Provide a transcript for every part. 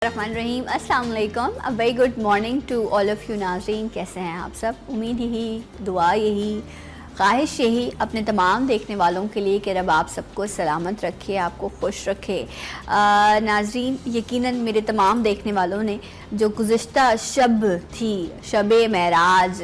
रहमान रहीम, अस्सलाम वालेकुम। A very good morning to all of you नाज़रीन। कैसे हैं आप सब? उम्मीद यही, दुआ यही, ख्वाहिश यही अपने तमाम देखने वालों के लिए कि रब आप सबको सलामत रखे, आपको खुश रखे। नाज़रीन, यकीनन मेरे तमाम देखने वालों ने जो गुज़िश्ता शब थी, शब मेराज,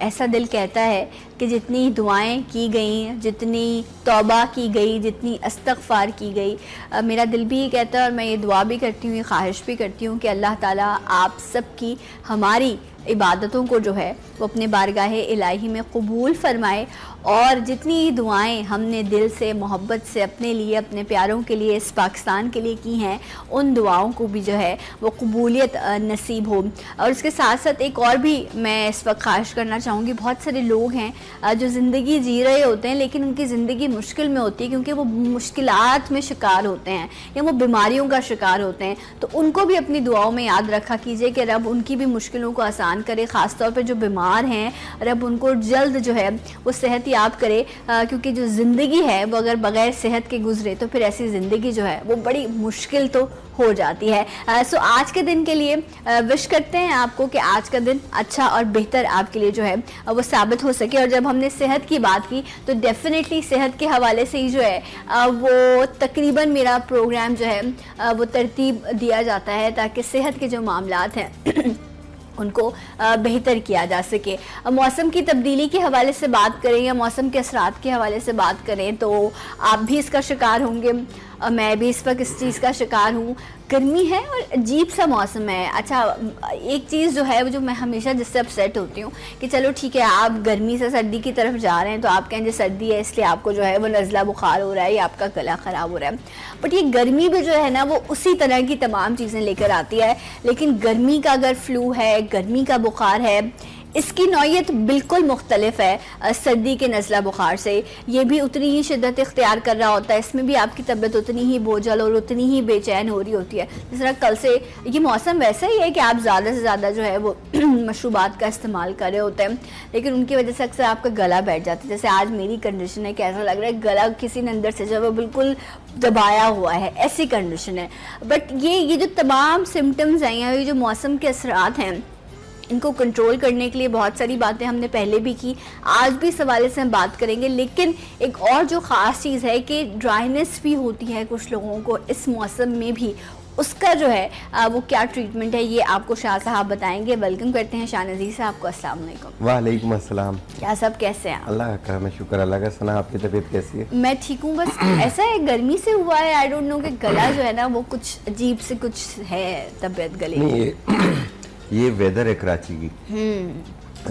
ऐसा दिल कहता है कि जितनी दुआएं की गई, जितनी तौबा की गई, जितनी इस्तग़फ़ार की गई, मेरा दिल भी ये कहता है और मैं ये दुआ भी करती हूँ, ये ख्वाहिश भी करती हूँ कि अल्लाह ताला आप सब की, हमारी इबादतों को जो है वो अपने बारगाह इलाही में कबूल फरमाए और जितनी दुआएं हमने दिल से, मोहब्बत से अपने लिए, अपने प्यारों के लिए, इस पाकिस्तान के लिए की हैं, उन दुआओं को भी जो है वो कबूलियत नसीब हो। और इसके साथ साथ एक और भी मैं इस वक्त ख्वाहिश करना चाहूँगी, बहुत सारे लोग हैं जो ज़िंदगी जी रहे होते हैं लेकिन उनकी ज़िंदगी मुश्किल में होती है क्योंकि वो मुश्किलात में शिकार होते हैं या वो बीमारियों का शिकार होते हैं। तो उनको भी अपनी दुआओं में याद रखा कीजिए कि रब उनकी भी मुश्किलों को आसान करे, ख़ास तौर पर जो बीमार हैं रब उनको जल्द जो है वो सेहत याब करे, क्योंकि जो ज़िंदगी है वो अगर बग़ैर सेहत के गुजरे तो फिर ऐसी ज़िंदगी जो है वो बड़ी मुश्किल तो हो जाती है। सो आज के दिन के लिए विश करते हैं आपको कि आज का दिन अच्छा और बेहतर आपके लिए जो है वो साबित हो सके। और जब हमने सेहत की बात की तो डेफिनेटली सेहत के हवाले से ही जो है वो तकरीबन मेरा प्रोग्राम जो है वो तरतीब दिया जाता है ताकि सेहत के जो मामलात हैं उनको बेहतर किया जा सके। मौसम की तब्दीली के हवाले से बात करें या मौसम के असरात के हवाले से बात करें तो आप भी इसका शिकार होंगे, मैं भी इस वक्त इस चीज़ का शिकार हूँ। गर्मी है और अजीब सा मौसम है। अच्छा, एक चीज़ जो है वो जो मैं हमेशा जिससे अपसेट होती हूँ कि चलो ठीक है आप गर्मी से सर्दी की तरफ जा रहे हैं तो आप कहें जो सर्दी है इसलिए आपको जो है वो नज़ला बुखार हो रहा है या आपका गला ख़राब हो रहा है, बट ये गर्मी भी जो है ना वो उसी तरह की तमाम चीज़ें लेकर आती है। लेकिन गर्मी का अगर फ्लू है, गर्मी का बुखार है, इसकी नौयत बिल्कुल मुख्तलिफ है सर्दी के नज़ला बुखार से। ये भी उतनी ही शिद्दत इख्तियार कर रहा होता है, इसमें भी आपकी तबीयत उतनी ही बोझल और उतनी ही बेचैन हो रही होती है। जिस तरह कल से ये मौसम वैसा ही है कि आप ज़्यादा से ज़्यादा जो है वो मशरूबात का इस्तेमाल कर रहे होते हैं लेकिन उनकी वजह से अक्सर आपका गला बैठ जाता है। जैसे आज मेरी कंडीशन है कि ऐसा लग रहा है गला किसी ने अंदर से जो है वो बिल्कुल दबाया हुआ है, ऐसी कंडीशन है। बट ये जो तमाम सिम्टम्स हैं या ये जो मौसम के असरात हैं इनको कंट्रोल करने के लिए बहुत सारी बातें हमने पहले भी की, आज भी इस हवाले से हम बात करेंगे। लेकिन एक और जो ख़ास चीज़ है कि ड्राइनेस भी होती है कुछ लोगों को इस मौसम में भी, उसका जो है वो क्या ट्रीटमेंट है ये आपको शाह साहब बताएंगे। वेलकम करते हैं शाह नज़ीर साहब को। अस्सलाम वालेकुम। वालेकुम अस्सलाम। क्या सब कैसे हैं आप? अल्लाह का मैं शुक्र, अल्लाह का सना। आपकी तबीयत कैसी है? मैं ठीक हूँ, बस ऐसा है गर्मी से हुआ है, आई डोंट नो कि गला जो है ना वो कुछ अजीब से कुछ है तबीयत गले की। ये वेदर है कराची की,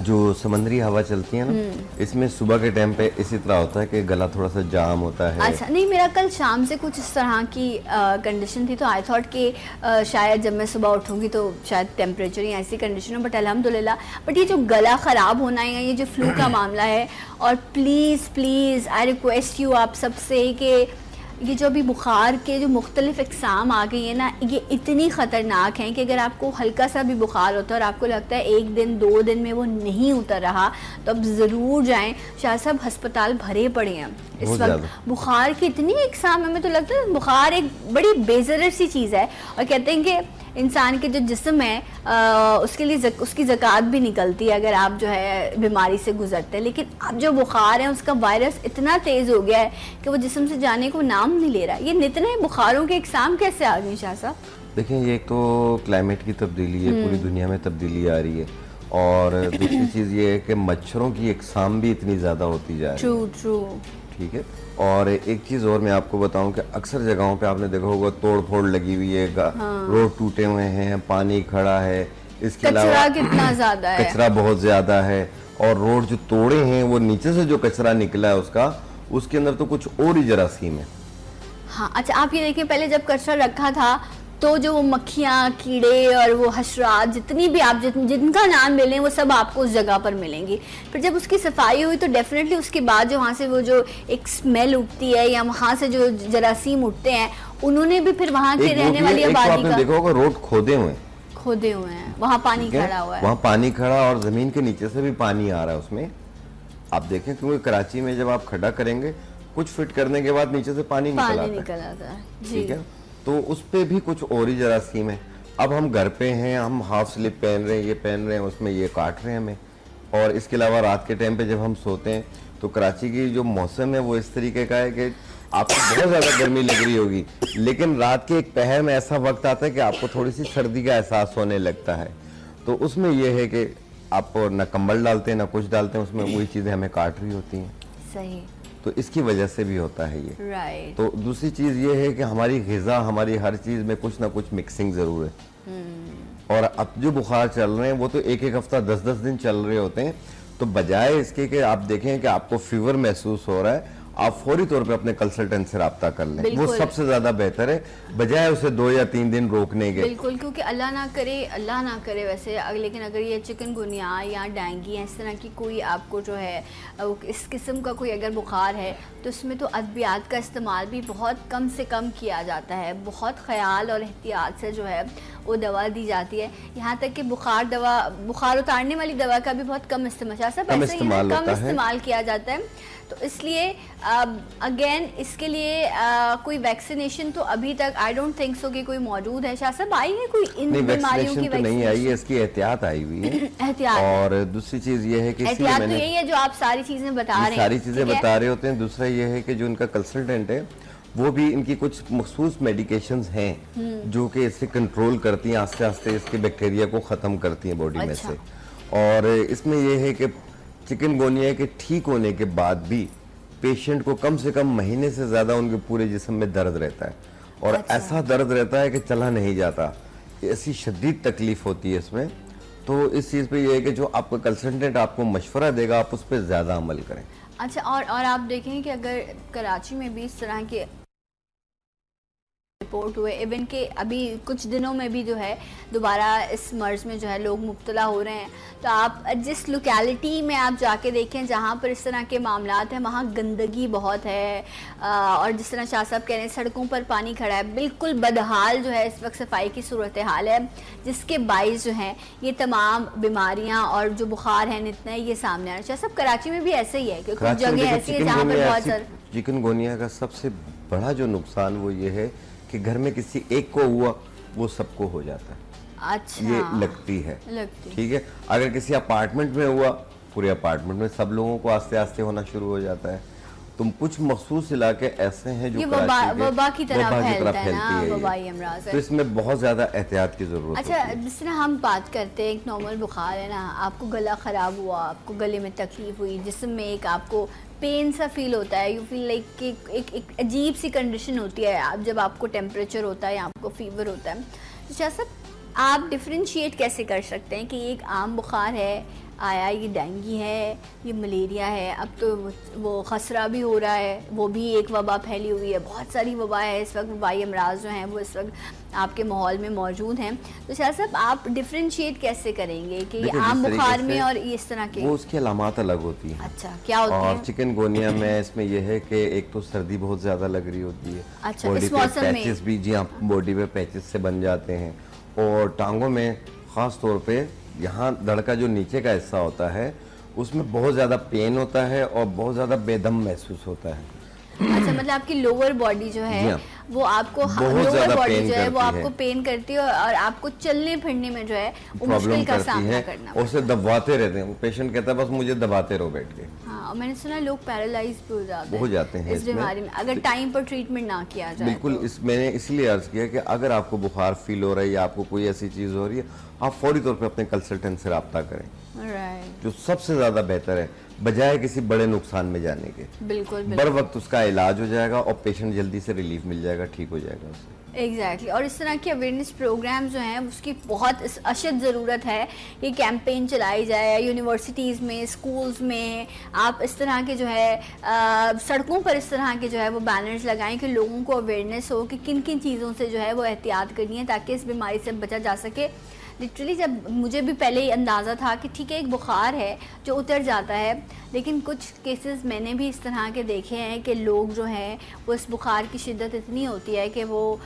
जो समंदरी हवा चलती है ना, इसमें सुबह के टाइम पे इसी तरह होता है कि गला थोड़ा सा जाम होता है। अच्छा, नहीं मेरा कल शाम से कुछ इस तरह की कंडीशन थी तो आई थॉट कि शायद जब मैं सुबह उठूंगी तो शायद टेम्परेचर ही ऐसी कंडीशन हो, बट अल्हम्दुलिल्लाह। बट ये जो गला ख़राब होना है या ये जो फ्लू का मामला है, और please please I request you आप सबसे कि ये जो अभी बुखार के जो मुख्तलिफ इक़साम आ गई है ना, ये इतनी ख़तरनाक हैं कि अगर आपको हल्का सा भी बुखार होता है और आपको लगता है एक दिन दो दिन में वो नहीं उतर रहा तो अब ज़रूर जाएं। शाह साहब अस्पताल भरे पड़े हैं इस वक्त, बुखार की इतनी इक़साम है। हमें तो लगता है बुखार एक बड़ी बेज़रर सी चीज़ है और कहते हैं कि इंसान के जो जिस्म है उसके लिए उसकी ज़कात भी निकलती है अगर आप जो है बीमारी से गुजरते हैं। लेकिन अब जो बुखार है उसका वायरस इतना तेज़ हो गया है कि वो जिस्म से जाने को नाम नहीं ले रहा। ये नितने बुखारों के इक़साम कैसे आ गए शाह साहब? देखिए, ये एक तो क्लाइमेट की तब्दीली है, पूरी दुनिया में तब्दीली आ रही है, और दूसरी चीज़ ये है कि मच्छरों की इक़साम भी इतनी ज़्यादा होती जा रही है। ट्रू। ठीक है। और एक चीज़ और मैं आपको बताऊं कि अक्सर जगहों पे आपने देखा होगा तोड़ फोड़ लगी हुई है, रोड टूटे हुए हैं, पानी खड़ा है, इसके अलावा कचरा कितना ज़्यादा है, कचरा बहुत ज़्यादा है, और रोड जो तोड़े हैं वो नीचे से जो कचरा निकला है उसके अंदर तो कुछ और ही जरासीम है। हाँ, अच्छा आप ये देखिए, पहले जब कचरा रखा था तो जो वो मक्खियाँ, कीड़े और वो हशरात जितनी भी आप जिनका नाम ले लें वो सब आपको उस जगह पर मिलेंगी। फिर जब उसकी सफाई हुई तो डेफिनेटली उसके बाद जो वहाँ से वो जो एक स्मेल उठती है या वहाँ से जो जरासीम उठते हैं, उन्होंने भी फिर वहाँ के रहने वाली आबादी का देखा होगा रोड खोदे हुए हैं, वहाँ पानी खड़ा हुआ है, वहाँ पानी खड़ा और जमीन के नीचे से भी पानी आ रहा है उसमें। आप देखें, क्योंकि कराची में जब आप खड्डा करेंगे कुछ फिट करने के बाद नीचे से पानी निकल आता है। ठीक है। तो उस पे भी कुछ और ही जरासीम है। अब हम घर पे हैं, हम हाफ स्लीप पहन रहे हैं, ये पहन रहे हैं, उसमें ये काट रहे हैं हमें। और इसके अलावा रात के टाइम पे जब हम सोते हैं तो कराची की जो मौसम है वो इस तरीके का है कि आपको बहुत ज़्यादा गर्मी लग रही होगी, लेकिन रात के एक पहर में ऐसा वक्त आता है कि आपको थोड़ी सी सर्दी का एहसास होने लगता है। तो उसमें यह है कि आप ना कंबल डालते हैं ना कुछ डालते हैं, उसमें वही चीज़ें हमें काट रही होती हैं। सही। तो इसकी वजह से भी होता है ये। राइट। तो दूसरी चीज़ ये है कि हमारी ग़िज़ा, हमारी हर चीज़ में कुछ ना कुछ मिक्सिंग ज़रूर है। और अब जो बुखार चल रहे हैं वो तो एक एक हफ्ता 10-10 दिन चल रहे होते हैं। तो बजाय इसके कि आप देखें कि आपको फीवर महसूस हो रहा है, आप फौरी तौर पे अपने कंसल्टेंट से रब्ता कर लें, वो सबसे ज्यादा बेहतर है, बजाय उसे 2 या 3 दिन रोकने के। बिल्कुल, क्योंकि अल्लाह ना करे वैसे, लेकिन अगर ये चिकनगुनिया या डेंगू या इस तरह की कोई आपको जो है इस किस्म का कोई अगर बुखार है तो उसमें तो अद्वियात का इस्तेमाल भी बहुत कम से कम किया जाता है। बहुत ख्याल और एहतियात से जो है वो दवा दी जाती है। यहाँ तक कि बुखार उतारने वाली दवा का भी बहुत कम इस्तेमाल किया जाता है। तो इसलिए अगेन इसके लिए कोई वैक्सीनेशन तो अभी तक आई डोंट थिंक सो कि कोई मौजूद है। शाह साहब, आई है कोई इन बीमारियों की? तो नहीं आई है, इसकी एहतियात आई हुई है। एहतियात। और दूसरी चीज ये है कि एहतियात तो यही है जो आप सारी चीजें बता रहे हैं, सारी चीजें बता रहे होते हैं। दूसरा ये है कि जो उनका कंसल्टेंट है वो भी इनकी कुछ मखसूस मेडिकेशंस हैं जो कि इसे कंट्रोल करती हैं, आस्ते आस्ते इसके बैक्टीरिया को ख़त्म करती हैं बॉडी में से। और इसमें यह है कि चिकनगुनिया के ठीक होने के बाद भी पेशेंट को कम से कम महीने से ज़्यादा उनके पूरे जिस्म में दर्द रहता है। और ऐसा दर्द रहता है कि चला नहीं जाता, ऐसी शदीद तकलीफ होती है इसमें। तो इस चीज़ पे ये है कि जो आपका कंसल्टेंट आपको मशवरा देगा आप उस पर ज़्यादा अमल करें। अच्छा, और आप देखें कि अगर कराची में भी इस तरह के रिपोर्ट हुए, इवन के अभी कुछ दिनों में भी जो है दोबारा इस मर्ज में जो है लोग मुब्तला हो रहे हैं, तो आप जिस लोकेलिटी में आप जाके देखें जहाँ पर इस तरह के मामलात हैं वहाँ गंदगी बहुत है। और जिस तरह शाह साहब कह रहे हैं सड़कों पर पानी खड़ा है, बिल्कुल बदहाल जो है इस वक्त सफाई की सूरत हाल है, जिसके बाइस जो है ये तमाम बीमारियाँ और जो बुखार है इतना ये सामने आ रहा है। शाह साहब, कराची में भी ऐसे ही है कि कुछ जगह ऐसी है जहाँ पर बहुत सारे चिकनगुनिया का सबसे बड़ा जो नुकसान वो ये है कि घर में किसी एक को हुआ वो सबको हो जाता है। अच्छा, ये लगती है। ठीक है, अगर किसी अपार्टमेंट में हुआ पूरे अपार्टमेंट में सब लोगों को आस्ते आस्ते होना शुरू हो जाता है। तुम कुछ मखसूस इलाके ऐसे हैं जो वबा की तरह फैलती है, तो इसमें बहुत ज्यादा एहतियात की जरूरत है। अच्छा, जिस तरह हम बात करते हैं एक नॉर्मल बुखार है ना, आपको गला खराब हुआ, आपको गले में तकलीफ हुई, जिस्म में एक आपको पेन सा फील होता है, यू फील लाइक कि एक अजीब सी कंडीशन होती है आप जब आपको टेम्परेचर होता है या आपको फीवर होता है। तो शाह साहब, आप डिफ्रेंशिएट कैसे कर सकते हैं कि ये एक आम बुखार है, आया ये डेंगू है, ये मलेरिया है, अब तो वो खसरा भी हो रहा है, वो भी एक वबा फैली हुई है, बहुत सारी वबा है इस वक्त, वबाई अमराज जो हैं वो इस वक्त आपके माहौल में मौजूद हैं। तो शाह साहब, आप डिफ्रेंशिएट कैसे करेंगे कि आम बुखार में और इस तरह के? वो उसकी अलामात अलग होती हैं। अच्छा, क्या होती है? और चिकनगुनिया में इसमें यह है कि एक तो सर्दी बहुत ज्यादा लग रही होती है। अच्छा, बॉडी इस पे मौसम में पैचेस भी, जी हाँ, बॉडी पे पैचेस से बन जाते हैं। और टांगों में खास तौर पे यहाँ धड़ का जो नीचे का हिस्सा होता है उसमें बहुत ज़्यादा पेन होता है और बहुत ज़्यादा बेदम महसूस होता है। अच्छा, मतलब आपकी लोअर बॉडी जो है वो आपको लोअर बॉडी जो है वो आपको पेन करती है और आपको चलने फिरने में जो है वो मुश्किल का सामना करना और उसे दबाते रहते हैं। पेशेंट कहता है बस मुझे दबाते रहो बैठ के। हाँ, और मैंने सुना लोग पैरालाइज भी हो जाते हैं इस बीमारी में अगर टाइम पर ट्रीटमेंट ना किया जाए। बिल्कुल, मैंने इसलिए अर्ज किया कि अगर आपको बुखार फील हो रहा है या आपको कोई ऐसी चीज़ हो रही है, आप फौरी तौर पर अपने कंसल्टेंट से रब्ता करें, जो सबसे ज़्यादा बेहतर है, बजाय किसी बड़े नुकसान में जाने के। बिल्कुल, बर वक्त उसका इलाज हो जाएगा और पेशेंट जल्दी से रिलीफ मिल जाएगा, ठीक हो जाएगा उससे। एग्जैक्टली। और इस तरह के अवेयरनेस प्रोग्राम जो हैं उसकी बहुत अशद ज़रूरत है। ये कैंपेन चलाई जाए यूनिवर्सिटीज़ में, स्कूल्स में, आप इस तरह के जो है सड़कों पर इस तरह के जो है वो बैनर्स लगाएं कि लोगों को अवेयरनेस हो कि किन किन चीज़ों से जो है वो एहतियात करनी है ताकि इस बीमारी से बचा जा सके। लिटरली जब मुझे भी पहले ही अंदाज़ा था कि ठीक है एक बुखार है जो उतर जाता है, लेकिन कुछ केसेस मैंने भी इस तरह के देखे हैं कि लोग जो हैं वो इस बुखार की शिद्दत इतनी होती है कि वो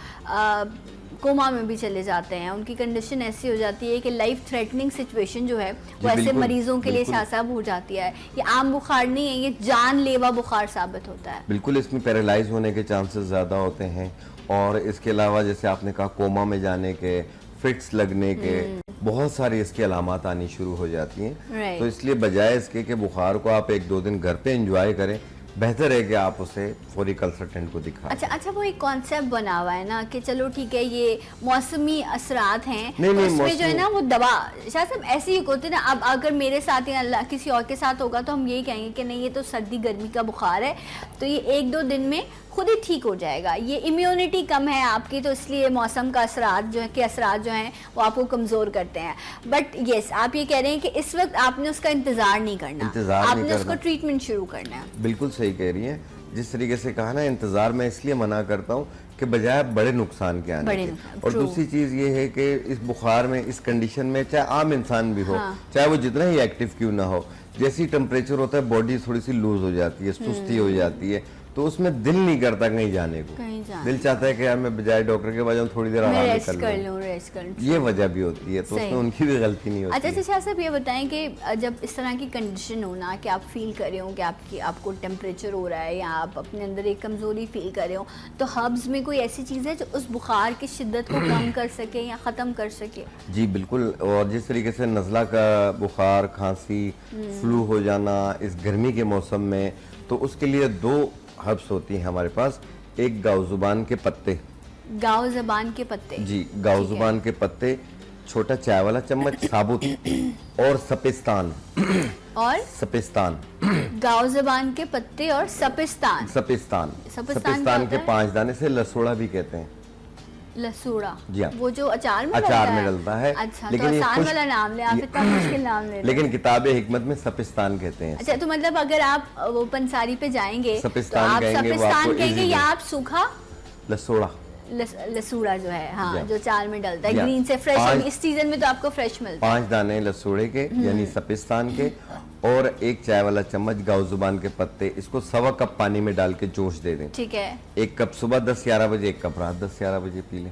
कोमा में भी चले जाते हैं। उनकी कंडीशन ऐसी हो जाती है कि लाइफ थ्रेटनिंग सिचुएशन जो है वो ऐसे मरीजों के लिए शाह साहब हो जाती है। ये आम बुखार नहीं है, ये जानलेवा बुखार साबित होता है। बिल्कुल, इसमें पैरालाइज होने के चांसेस ज़्यादा होते हैं और इसके अलावा जैसे आपने कहा कोमा में जाने के, फिट्स लगने के, बहुत सारी इसकी अलामात आनी शुरू हो जाती हैं। Right. तो इसलिए बजाय इसके कि बुखार को आप 1-2 दिन घर पे एंजॉय करें, बेहतर है कि आप उसे फौरी कंसल्टेंट को दिखाएं। अच्छा, वो एक कॉन्सेप्ट बना हुआ है ना कि चलो ठीक है ये मौसमी असरात हैं, नहीं, तो नहीं, उसमें जो है मौसमी- ना वो दवा शायद सब ऐसे ही होते हैं ना। अब अगर मेरे साथ या अल्लाह किसी और के साथ होगा तो हम यही कहेंगे कि नहीं ये तो सर्दी गर्मी का बुखार है, तो ये 1-2 दिन में खुद ही ठीक हो जाएगा, ये इम्यूनिटी कम है आपकी, तो इसलिए मौसम का असरात जो हैं वो आपको कमज़ोर करते हैं। बट यस, आप ये कह रहे हैं कि इस वक्त आपने उसका इंतज़ार नहीं करना, आपने उसको ट्रीटमेंट शुरू करना है। बिल्कुल सही कह रही हैं। जिस तरीके से कहा ना, इंतजार मैं इसलिए मना करता हूँ कि बजाय बड़े नुकसान के आने के। और true। दूसरी चीज ये है कि इस बुखार में, इस कंडीशन में, चाहे आम इंसान भी हो, हाँ। चाहे वो जितना ही एक्टिव क्यों ना हो, जैसी टेम्परेचर होता है बॉडी थोड़ी सी लूज हो जाती है, सुस्ती हो जाती है, तो उसमें दिल नहीं करता कहीं जाने को। दिल चाहता है कि यार मैं बजाय डॉक्टर के पास जाऊं थोड़ी देर आराम रेस्ट कर लूं। रेस्ट कर लूं। ये वजह भी होती है, तो उसमें उनकी भी गलती नहीं होती। अच्छा शाह साहब, ये बताएं कि जब इस तरह की कंडीशन हो ना कि आप फील कर रहे हो कि आपको टेम्परेचर हो रहा है या आप अपने अंदर एक कमज़ोरी फील कर रहे हो, तो हर्ब्स में कोई ऐसी चीज़ है जो उस बुखार की शिद्दत को कम कर सके या ख़त्म कर सके? जी बिल्कुल। और जिस तरीके से नज़ला का बुखार, खांसी, फ्लू हो जाना इस गर्मी के मौसम में, तो उसके लिए 2 हर्ब्स होती हैं हमारे पास। एक गाउजुबान के पत्ते, गाँव ज़बान के पत्ते, जी गाउजुबान के पत्ते, छोटा चाय वाला चम्मच साबुत, और सपिस्तान। और सपिस्तान, गाँव ज़बान के पत्ते और सपिस्तान सपिस्तान के 5 दाने से लसोड़ा भी कहते हैं। लसूड़ा, जी हाँ। वो जो अचार में डलता है। अच्छा, लेकिन तो ये आसान वाला नाम ले, आप इतना मुश्किल नाम ले रहे हैं। लेकिन किताब हिकमत में सपिस्तान कहते हैं। अच्छा, तो मतलब अगर आप वो पंसारी पे जाएंगे तो सपिस्तान आप कहेंगे, वो सपिस्तान आपको कहेंगे easy या है। आप सूखा लसोड़ा, लसूड़ा जो है, हाँ, Yeah. जो चार में डलता है Yeah. ग्रीन से फ्रेश, 5 इस सीजन में तो आपको फ्रेश मिलता है। 5 दाने लसूड़े के यानी सपिस्तान के, और 1 चाय वाला चम्मच गाउजुबान के पत्ते। इसको 1.25 कप पानी में डाल के जोश दे दें। ठीक है। 1 कप सुबह 10-11 बजे, 1 कप रात 10-11 बजे पी लें,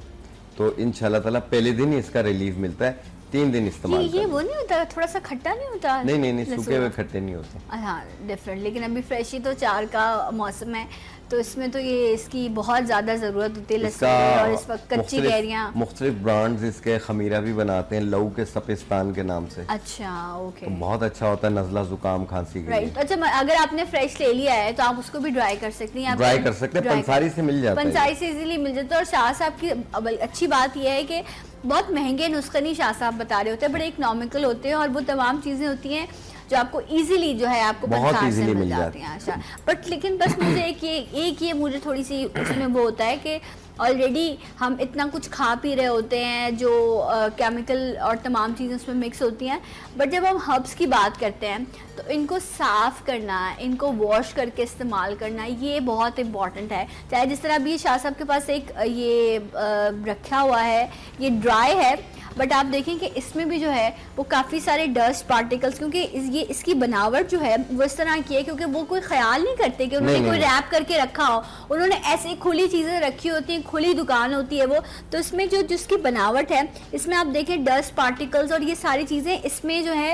तो इंशाल्लाह ताला पहले दिन ही इसका रिलीफ मिलता है। 3 दिन इस्तेमाल ये करें। वो नहीं होता, थोड़ा सा खट्टा नहीं होता? नहीं, सूखे लसूड़ा। हुए खट्टे नहीं होते। हाँ, डिफरेंट। लेकिन अभी फ्रेश ही तो चार का मौसम है, तो इसमें तो ये इसकी बहुत ज़्यादा ज़रूरत होती है लसूड़े, और इस वक्त कच्ची कैरियाँ। मुख्तलिफ ब्रांड्स इसके खमीरा भी बनाते हैं लऊ के सपिस्तान के नाम से। अच्छा, ओके, तो बहुत अच्छा होता है नज़ला जुकाम खांसी के लिए। राइट। अच्छा, अगर आपने फ्रेश ले लिया है तो आप उसको भी ड्राई कर सकती हैं। ड्राई कर सकते हैं, पंसारी से मिल जाता है। पंसारी से इजीली मिल जाता है। और शाह साहब की अच्छी बात यह है कि बहुत महंगे नुस्खे नहीं शाह साहब बता रहे होते हैं, बड़े इकोनॉमिकल होते हैं, और वो तमाम चीज़ें होती हैं जो आपको इजीली जो है आपको बहुत पंसार से easily मिल मिल जाती हैं। अच्छा, बट लेकिन बस मुझे एक ये मुझे थोड़ी सी उसमें वो होता है कि ऑलरेडी हम इतना कुछ खा पी रहे होते हैं जो केमिकल और तमाम चीज़ें उसमें मिक्स होती हैं, बट जब हम हर्ब्स की बात करते हैं तो इनको साफ़ करना, इनको वॉश करके इस्तेमाल करना, ये बहुत इम्पॉर्टेंट है। चाहे जिस तरह अभी शाह साहब के पास एक ये रखा हुआ है, ये ड्राई है, बट आप देखें कि इसमें भी जो है वो काफ़ी सारे डस्ट पार्टिकल्स, क्योंकि इसकी बनावट जो है वो इस तरह की है क्योंकि वो कोई ख्याल नहीं करते कि उन्होंने कोई रैप करके रखा हो, उन्होंने ऐसे खुली चीज़ें रखी होती हैं, खुली दुकान होती है वो, तो इसमें जो जिसकी बनावट है इसमें आप देखें डस्ट पार्टिकल्स और ये सारी चीज़ें इसमें जो है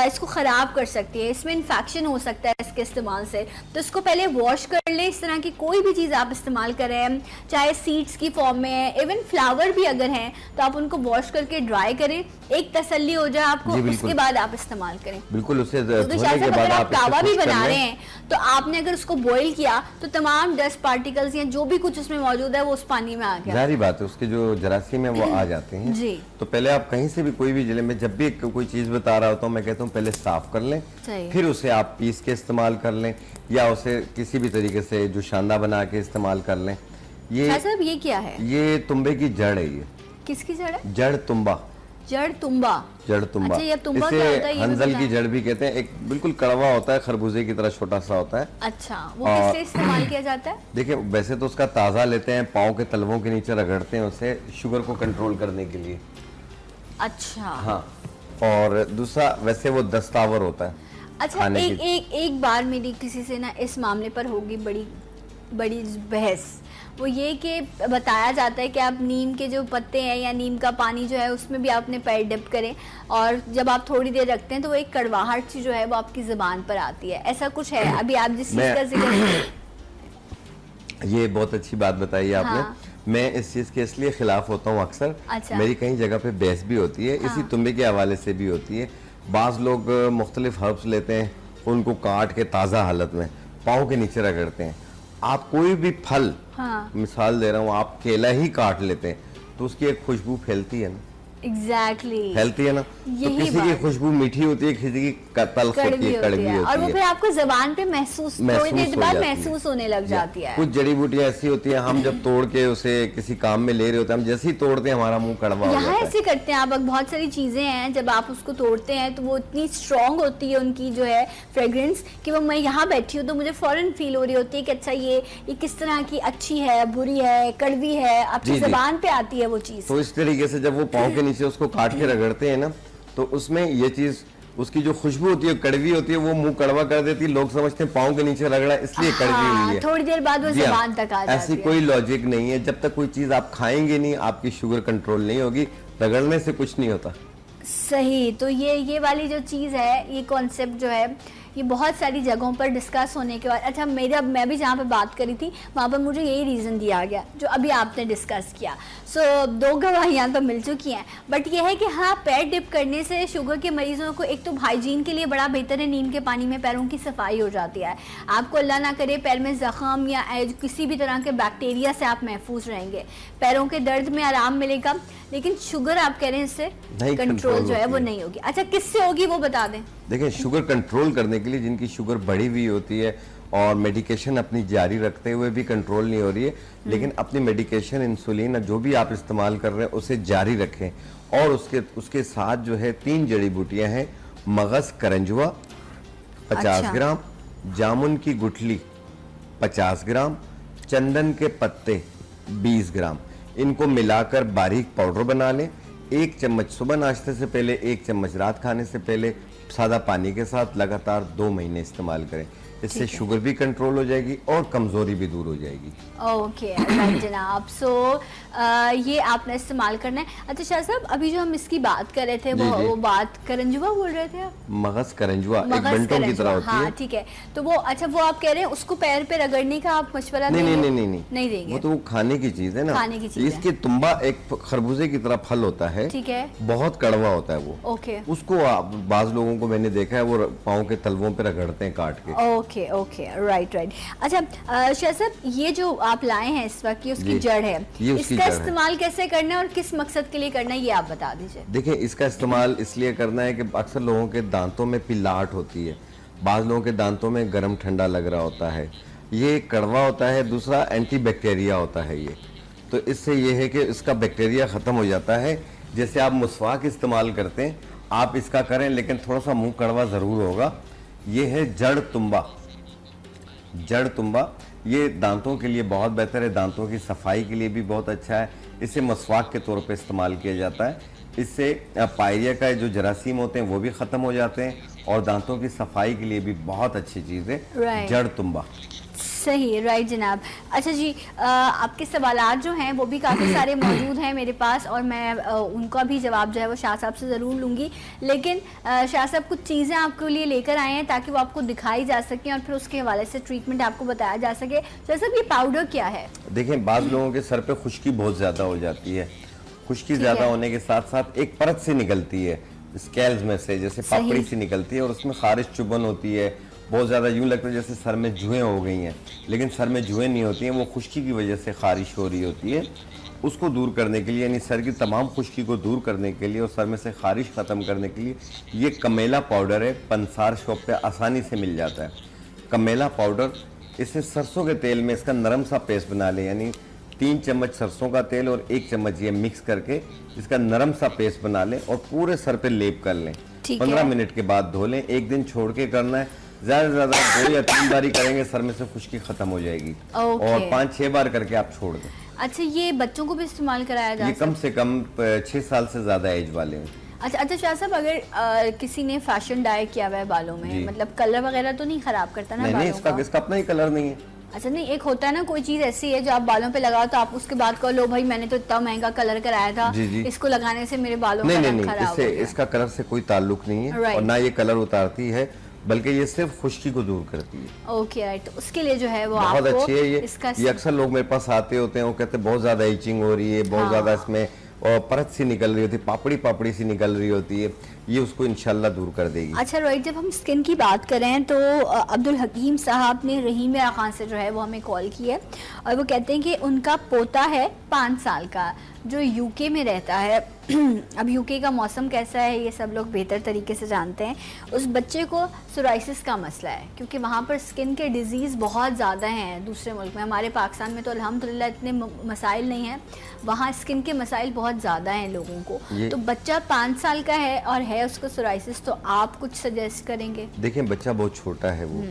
इसको ख़राब कर सकती है, इसमें इन्फेक्शन हो सकता है इसके इस्तेमाल से। तो इसको पहले वॉश कर लें। इस तरह की कोई भी चीज़ आप इस्तेमाल करें, चाहे सीड्स की फॉर्म में, इवन फ्लावर भी अगर हैं तो आप उनको वॉश करके ड्राई करें, एक तसल्ली हो जाए आपको, उसके बाद आप इस्तेमाल करें। बिल्कुल, उसे तो धोने के बाद आप कावा भी बना रहे हैं तो आपने अगर उसको बॉईल किया तो तमाम डस्ट पार्टिकल्स या जो भी कुछ उसमें मौजूद है वो उस पानी में आ गया। जारी बात है, उसके जो जरासीम है वो आ जाते हैं जी। तो पहले आप कहीं से भी कोई भी जिले में जब भी कोई चीज बता रहा होता हूँ मैं कहता हूँ पहले साफ कर लें, फिर उसे आप पीस के इस्तेमाल कर लें या उसे किसी भी तरीके से जुशांदा बना के इस्तेमाल कर लें। शाह साहब ये क्या है? ये तुंबे की जड़ है। ये किसकी जड़ है? जड़ तुंबा। जड़ तुंबा। जड़ तुंबा। अच्छा, ये तुंबा इसे क्या होता है? ये हंजल की जड़ भी कहते हैं। एक बिल्कुल कड़वा होता है, खरबूजे की तरह छोटा सा होता है। अच्छा, वो किससे इस्तेमाल किया जाता है? देखिए, वैसे तो उसका ताज़ा लेते हैं, पाँव के तलवों के नीचे रगड़ते हैं उसे शुगर को कंट्रोल करने के लिए। अच्छा, हाँ, और दूसरा वैसे वो दस्तावर होता है। अच्छा, एक बार मेरी किसी से ना इस मामले पर होगी बड़ी बड़ी बहस। वो ये कि बताया जाता है कि आप नीम के जो पत्ते हैं या नीम का पानी जो है उसमें भी आप अपने पैर डिप करें, और जब आप थोड़ी देर रखते हैं तो वो एक कड़वाहट सी जो है वो आपकी ज़ुबान पर आती है। ऐसा कुछ है? अभी आप जिस चीज़ का जिक्र, ये बहुत अच्छी बात बताई आपने। हाँ। मैं इस चीज के इसलिए खिलाफ होता हूँ अक्सर। अच्छा। मेरी कई जगह पे बहस भी होती है, इसी तुम्बे के हवाले से भी होती है। बाज लोग मुख्तलिफ हर्ब्स लेते हैं, उनको काट के ताज़ा हालत में पाँव के नीचे रगड़ते हैं। आप कोई भी फल, मिसाल दे रहा हूँ, आप केला ही काट लेते हैं तो उसकी एक खुशबू फैलती है ना, एग्जैक्टली फैलती है ना। तो किसी की खुशबू मीठी होती है, किसी की तल्ख होती है, कड़वी होती है, और वो फिर आपको जबान पे महसूस थोड़ी देर बाद महसूस होने लग जाती है। कुछ जड़ी बूटियां ऐसी होती है, हम जब तोड़ के उसे किसी काम में ले रहे होते हैं, हम जैसे ही तोड़ते हैं हमारा मुंह कड़वा हो जाता है। ऐसे करते हैं आप, बहुत सारी चीजें हैं जब आप उसको तोड़ते हैं तो वो इतनी स्ट्रांग होती है उनकी जो है फ्रेग्रेंस कि वो, मैं यहाँ बैठी हूँ तो मुझे फौरन फील हो रही होती है कि अच्छा ये किस तरह की, अच्छी है, बुरी है, कड़वी है, आपकी जबान पे आती है वो चीज। तो इस तरीके से जब वो पाँव के नीचे उसको काट के रगड़ते हैं ना, तो उसमें ये चीज, उसकी जो खुशबू होती है कड़वी होती है, वो मुंह कड़वा कर देती है। लोग समझते हैं पाँव के नीचे रगड़ा इसलिए कड़वी हुई है, थोड़ी देर बाद वो जबान तक आ जाती है। ऐसी कोई लॉजिक नहीं है। जब तक कोई चीज आप खाएंगे नहीं, आपकी शुगर कंट्रोल नहीं होगी। रगड़ने से कुछ नहीं होता। सही। तो ये वाली जो चीज़ है, ये कॉन्सेप्ट जो है, ये बहुत सारी जगहों पर डिस्कस होने के बाद, अच्छा मैं भी जहाँ पे बात करी थी वहाँ पर मुझे यही रीज़न दिया गया जो अभी आपने डिस्कस किया। सो 2 गवाहियाँ तो मिल चुकी हैं, बट ये है कि हाँ, पैर डिप करने से शुगर के मरीजों को एक तो हाइजीन के लिए बड़ा बेहतर है, नीम के पानी में पैरों की सफाई हो जाती है। आपको अल्लाह ना करे पैर में जख्म या किसी भी तरह के बैक्टीरिया से आप महफूज रहेंगे, पैरों के दर्द में आराम मिलेगा। लेकिन शुगर आप कह रहे हैं इससे कंट्रोल जो है वो नहीं होगी। अच्छा, किससे होगी वो बता दें। देखिए, शुगर कंट्रोल करने के लिए जिनकी शुगर बढ़ी हुई होती है और मेडिकेशन अपनी जारी रखते हुए भी कंट्रोल नहीं हो रही है, लेकिन अपनी मेडिकेशन, इंसुलिन, जो भी आप इस्तेमाल कर रहे हैं उसे जारी रखें। और उसके साथ जो है 3 जड़ी बूटियां हैं। मगज करंजुआ 50 ग्राम, जामुन की गुठली 50 ग्राम, चंदन के पत्ते 20 ग्राम। इनको मिलाकर बारीक पाउडर बना लें। 1 चम्मच सुबह नाश्ते से पहले, 1 चम्मच रात खाने से पहले सादा पानी के साथ लगातार 2 महीने इस्तेमाल करें। इससे शुगर भी कंट्रोल हो जाएगी और कमजोरी भी दूर हो जाएगी। ओके राइट जनाब। सो ये आपने इस्तेमाल करना है। अच्छा शाह साहब, अभी जो हम इसकी बात कर रहे थे वो बात करंजुआ बोल रहे थे आप? मगज करंजुआ एक बंटों की तरह होती है। हाँ ठीक है। तो वो, अच्छा, वो आप कह रहे हैं उसको पैर पे रगड़ने का आप मशवरा देंगे? नहीं देंगे। वो तो खाने की चीज है ना, खाने की चीज। इसके तुम्बा एक खरबूजे की तरह फल होता है, ठीक है, बहुत कड़वा होता है वो। ओके। उसको बाज लोगों को मैंने देखा है, वो पाँव के तलवों पे रगड़ते हैं काट के। Okay okay, right. अच्छा शाह साहब, ये जो आप लाए हैं इस वक्त, ये उसकी जड़ है, इसका इस्तेमाल कैसे करना है और किस मकसद के लिए करना है, ये आप बता दीजिए। देखिए, इसका इस्तेमाल इसलिए करना है कि अक्सर लोगों के दांतों में पिलाहट होती है, बाज लोगों के दांतों में गर्म ठंडा लग रहा होता है, ये कड़वा होता है। दूसरा, एंटी बैक्टीरिया होता है ये, तो इससे ये है कि इसका बैक्टीरिया ख़त्म हो जाता है। जैसे आप मुस्वाक इस्तेमाल करते हैं, आप इसका करें, लेकिन थोड़ा सा मुंह कड़वा ज़रूर होगा। ये है जड़ तुम्बा। जड़ तुम्बा ये दांतों के लिए बहुत बेहतर है, दांतों की सफाई के लिए भी बहुत अच्छा है। इसे मसवाक के तौर पे इस्तेमाल किया जाता है। इससे पायरिया का जो जरासीम होते हैं वो भी ख़त्म हो जाते हैं और दांतों की सफाई के लिए भी बहुत अच्छी चीज़ है जड़ तुम्बा। सही, राइट जनाब। अच्छा जी, आपके सवालात जो हैं वो भी काफ़ी सारे मौजूद हैं मेरे पास और मैं उनका भी जवाब जो है वो शाह साहब से ज़रूर लूँगी। लेकिन शाह साहब कुछ चीज़ें आपके लिए लेकर आए हैं ताकि वो आपको दिखाई जा सकें और फिर उसके हवाले से ट्रीटमेंट आपको बताया जा सके। शाह साहब, ये पाउडर क्या है? देखें, बाज़ लोगों के सर पे खुश्की बहुत ज़्यादा हो जाती है। खुश्की ज़्यादा होने के साथ साथ एक परत से निकलती है स्कैल्स में से, जैसे पापड़ी सी निकलती है और उसमें खारिश चुभन होती है बहुत ज़्यादा। यूँ लगता है जैसे सर में जुएँ हो गई हैं, लेकिन सर में जुएँ नहीं होती हैं, वो खुश्की की वजह से खारिश हो रही होती है। उसको दूर करने के लिए, यानी सर की तमाम खुश्की को दूर करने के लिए और सर में से खारिश ख़त्म करने के लिए ये कमेला पाउडर है, पंसार शॉप पे आसानी से मिल जाता है। कमेला पाउडर, इसे सरसों के तेल में इसका नरम सा पेस्ट बना लें, यानी 3 चम्मच सरसों का तेल और 1 चम्मच ये मिक्स करके इसका नरम सा पेस्ट बना लें और पूरे सर पे लेप कर लें। 15 मिनट के बाद धो लें। 1 दिन छोड़ के करना है, ज़्यादा से ज़्यादा 2 या 3 बारी करेंगे, सर में से खुश्की खत्म हो जाएगी। और 5-6 बार करके आप छोड़ दें। अच्छा, ये बच्चों को भी इस्तेमाल कराया जा सकता है? ये कम से कम 6 साल से ज़्यादा एज वाले हैं। अच्छा शाह साहब, अगर किसी ने फैशन डाई किया हुआ है बालों में, मतलब कलर वगैरह तो नहीं खराब करता ना? नहीं, इसका अपना ही कलर नहीं है। अच्छा, नहीं, एक होता है ना कोई चीज ऐसी है जो आप बालों पे लगाओ तो आप उसके बाद कहो लो भाई मैंने तो इतना महंगा कलर कराया था, इसको लगाने से मेरे बालों का रंग खराब हो गया। इसका कलर से कोई ताल्लुक नहीं है और ना ये कलर उतारती है। बल्कि ये सिर्फ खुश्की को दूर करती है। ओके राइट, तो उसके लिए जो है वो बहुत आपको अच्छी है इसका ये अक्सर लोग मेरे पास आते होते हैं, वो कहते हैं बहुत ज्यादा इचिंग हो रही है, बहुत ज्यादा इसमें और परत सी निकल रही होती है, पापड़ी पापड़ी सी निकल रही होती है, ये उसको इंशाल्लाह दूर कर देगी। अच्छा राइट, जब हम स्किन की बात करें तो अब्दुल हकीम साहब ने रहीम खान से जो है वो हमें कॉल की है और वो कहते हैं कि उनका पोता है 5 साल का जो यूके में रहता है। अब यूके का मौसम कैसा है ये सब लोग बेहतर तरीके से जानते हैं। उस बच्चे को सोराइसिस का मसला है क्योंकि वहाँ पर स्किन के डिजीज़ बहुत ज़्यादा हैं दूसरे मुल्क में। हमारे पाकिस्तान में तो अल्हम्दुलिल्लाह इतने मसाइल नहीं हैं, वहाँ स्किन के मसाइल बहुत ज़्यादा हैं लोगों को। तो बच्चा 5 साल का है और है उसको सोराइसिस, तो आप कुछ सजेस्ट करेंगे? देखिए बच्चा बहुत छोटा है वो,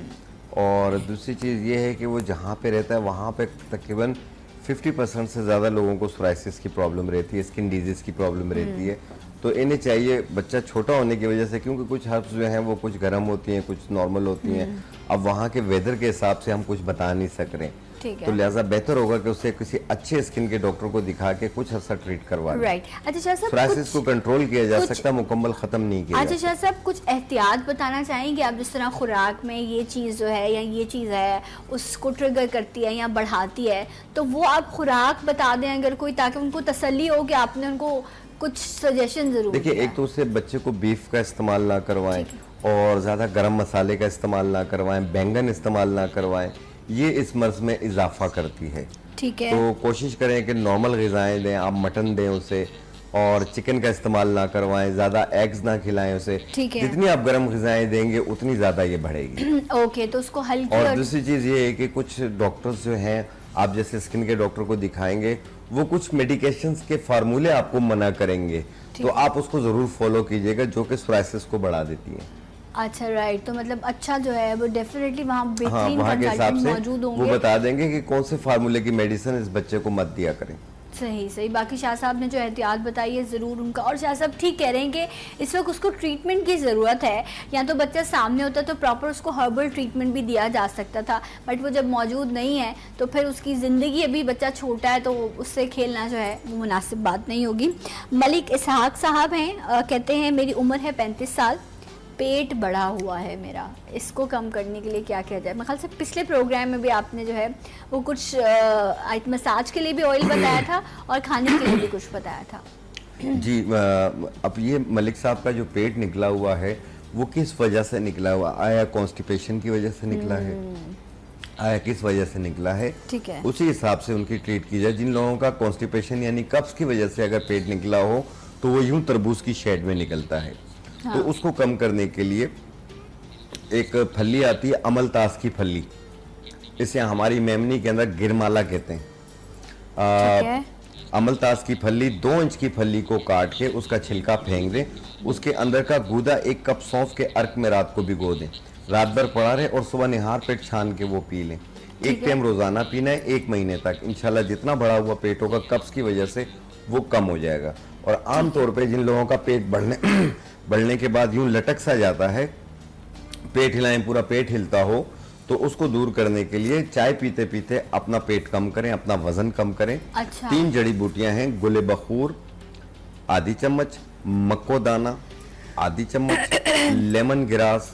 और दूसरी चीज़ ये है कि वो जहाँ पे रहता है वहाँ पे तकरीबन 50% से ज़्यादा लोगों को सोराइसिस की प्रॉब्लम रहती है, स्किन डिजीज़ की प्रॉब्लम रहती है। तो इन्हें चाहिए, बच्चा छोटा होने की वजह से, क्योंकि कुछ हर्ब्स जो हैं वो कुछ गर्म होती हैं, कुछ नॉर्मल होती हैं, अब वहाँ के वेदर के हिसाब से हम कुछ बता नहीं सक रहे, तो लिहाजा बेहतर होगा कि उसे किसी अच्छे स्किन के डॉक्टर को दिखा के कुछ अर्सा ट्रीट करवा दें। राइट। अच्छा शाह साहब, सोराइसिस को कंट्रोल किया जा सकता, मुकम्मल खत्म नहीं किया। अच्छा शाह साहब, कुछ एहतियात बताना चाहेंगे आप, जिस तरह खुराक में ये चीज़ जो है या ये चीज़ है उसको ट्रिगर करती है या बढ़ाती है, तो वो आप खुराक बता दें अगर कोई, ताकि उनको तसल्ली हो कि आपने उनको कुछ सजेशन जरूर। देखिए एक तो उससे बच्चे को बीफ का इस्तेमाल ना करवाएं और ज़्यादा गरम मसाले का इस्तेमाल ना करवाएं, बैंगन इस्तेमाल ना करवाएं, ये इस मर्ज में इजाफा करती है। ठीक है, तो कोशिश करें कि नॉर्मल ग़िज़ाएं दें, आप मटन दें उसे, और चिकन का इस्तेमाल ना करवाएं, ज़्यादा एग्स ना खिलाएं उसे। जितनी आप गर्म ग़िज़ाएं देंगे उतनी ज़्यादा ये बढ़ेगी। ओके, तो उसको हल्की। और दूसरी चीज़ ये है कि कुछ डॉक्टर्स जो हैं, आप जैसे स्किन के डॉक्टर को दिखाएंगे, वो कुछ मेडिकेशंस के फार्मूले आपको मना करेंगे, तो आप उसको ज़रूर फॉलो कीजिएगा, जो कि सोराइसिस को बढ़ा देती है। अच्छा राइट, तो मतलब अच्छा जो है वो डेफिनेटली वहाँ हाँ, बेहतरीन वहाँ के हिसाब कंसल्टेंट से मौजूद वो होंगे, बता देंगे कि कौन से फार्मूले की मेडिसिन इस बच्चे को मत दिया करें। सही सही। बाकी शाह साहब ने जो एहतियात बताई है ज़रूर उनका, और शाह साहब ठीक कह रहे हैं कि इस वक्त उसको ट्रीटमेंट की ज़रूरत है, या तो बच्चा सामने होता तो प्रॉपर उसको हर्बल ट्रीटमेंट भी दिया जा सकता था, बट वो जब मौजूद नहीं है तो फिर उसकी ज़िंदगी, अभी बच्चा छोटा है तो उससे खेलना जो है वो मुनासिब बात नहीं होगी। मलिक इसहाक साहब हैं, कहते हैं मेरी उम्र है 35 साल, पेट बढ़ा हुआ है मेरा, इसको कम करने के लिए क्या किया जाए? मेरे ख्याल से पिछले प्रोग्राम में भी आपने जो है वो कुछ मसाज के लिए भी ऑयल बताया था और खाने के लिए भी कुछ बताया था। जी, अब ये मलिक साहब का जो पेट निकला हुआ है वो किस वजह से निकला हुआ? आया कॉन्स्टिपेशन की वजह से निकला है, आया किस वजह से निकला है? ठीक है, उसी हिसाब से उनकी ट्रीट की जाए। जिन लोगों का कॉन्स्टिपेशन यानी कब्ज की वजह से अगर पेट निकला हो तो वो यूं तरबूज की शेड में निकलता है। हाँ। तो उसको कम करने के लिए एक फली आती है, अमलतास की फली, इसे हमारी मेमनी के अंदर गिरमाला कहते हैं। अमलतास की फली 2 इंच की फली को काट के उसका छिलका फेंक दें, उसके अंदर का गूदा 1 कप सौंफ के अर्क में रात को भिगो दें, रात भर पड़ा रहे और सुबह निहार पेट छान के वो पी लें। 1 टाइम रोजाना पीना है 1 महीने तक। इंशाल्लाह जितना बढ़ा हुआ पेट होगा कब्ज की वजह से वो कम हो जाएगा। और आमतौर पर जिन लोगों का पेट बढ़ने के बाद यूं लटक सा जाता है, पेट हिलाएं, पूरा पेट हिलता हो, तो उसको दूर करने के लिए चाय पीते पीते अपना पेट कम करें, अपना वजन कम करें। अच्छा। 3 जड़ी बूटियां हैं, गुले बखूर आधी चम्मच, मक्को दाना आधी चम्मच, लेमन ग्रास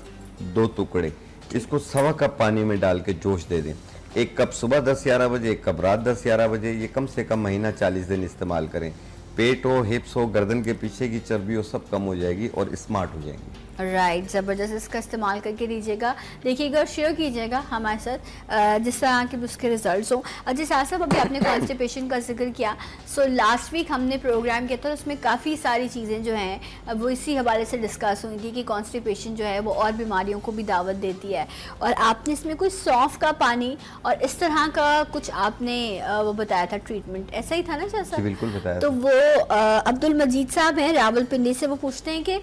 2 टुकड़े, इसको 1.25 कप पानी में डाल के जोश दे दें। 1 कप सुबह 10-11 बजे, 1 कप रात 10-11 बजे। ये कम से कम महीना 40 दिन इस्तेमाल करें। पेट हो, हिप्स हो, गर्दन के पीछे की चर्बी हो, सब कम हो जाएगी और स्मार्ट हो जाएंगी। राइट, ज़बरदस्त, इसका इस्तेमाल करके दीजिएगा, देखिएगा, शेयर कीजिएगा हमारे साथ जिस तरह के उसके रिजल्ट्स हों। अच्छा साहब, अभी आपने कॉन्स्टिपेशन का जिक्र किया, सो लास्ट वीक हमने प्रोग्राम किया था, उसमें काफ़ी सारी चीज़ें जो हैं वो इसी हवाले से डिस्कस हुई थी कि कॉन्स्टिपेशन जो है वो और बीमारियों को भी दावत देती है, और आपने इसमें कुछ सौंफ का पानी और इस तरह का कुछ आपने वो बताया था ट्रीटमेंट, ऐसा ही था ना शाह? बिल्कुल बताया। तो वो अब्दुल मजीद साहब हैं रावलपिंडी से, वो पूछते हैं कि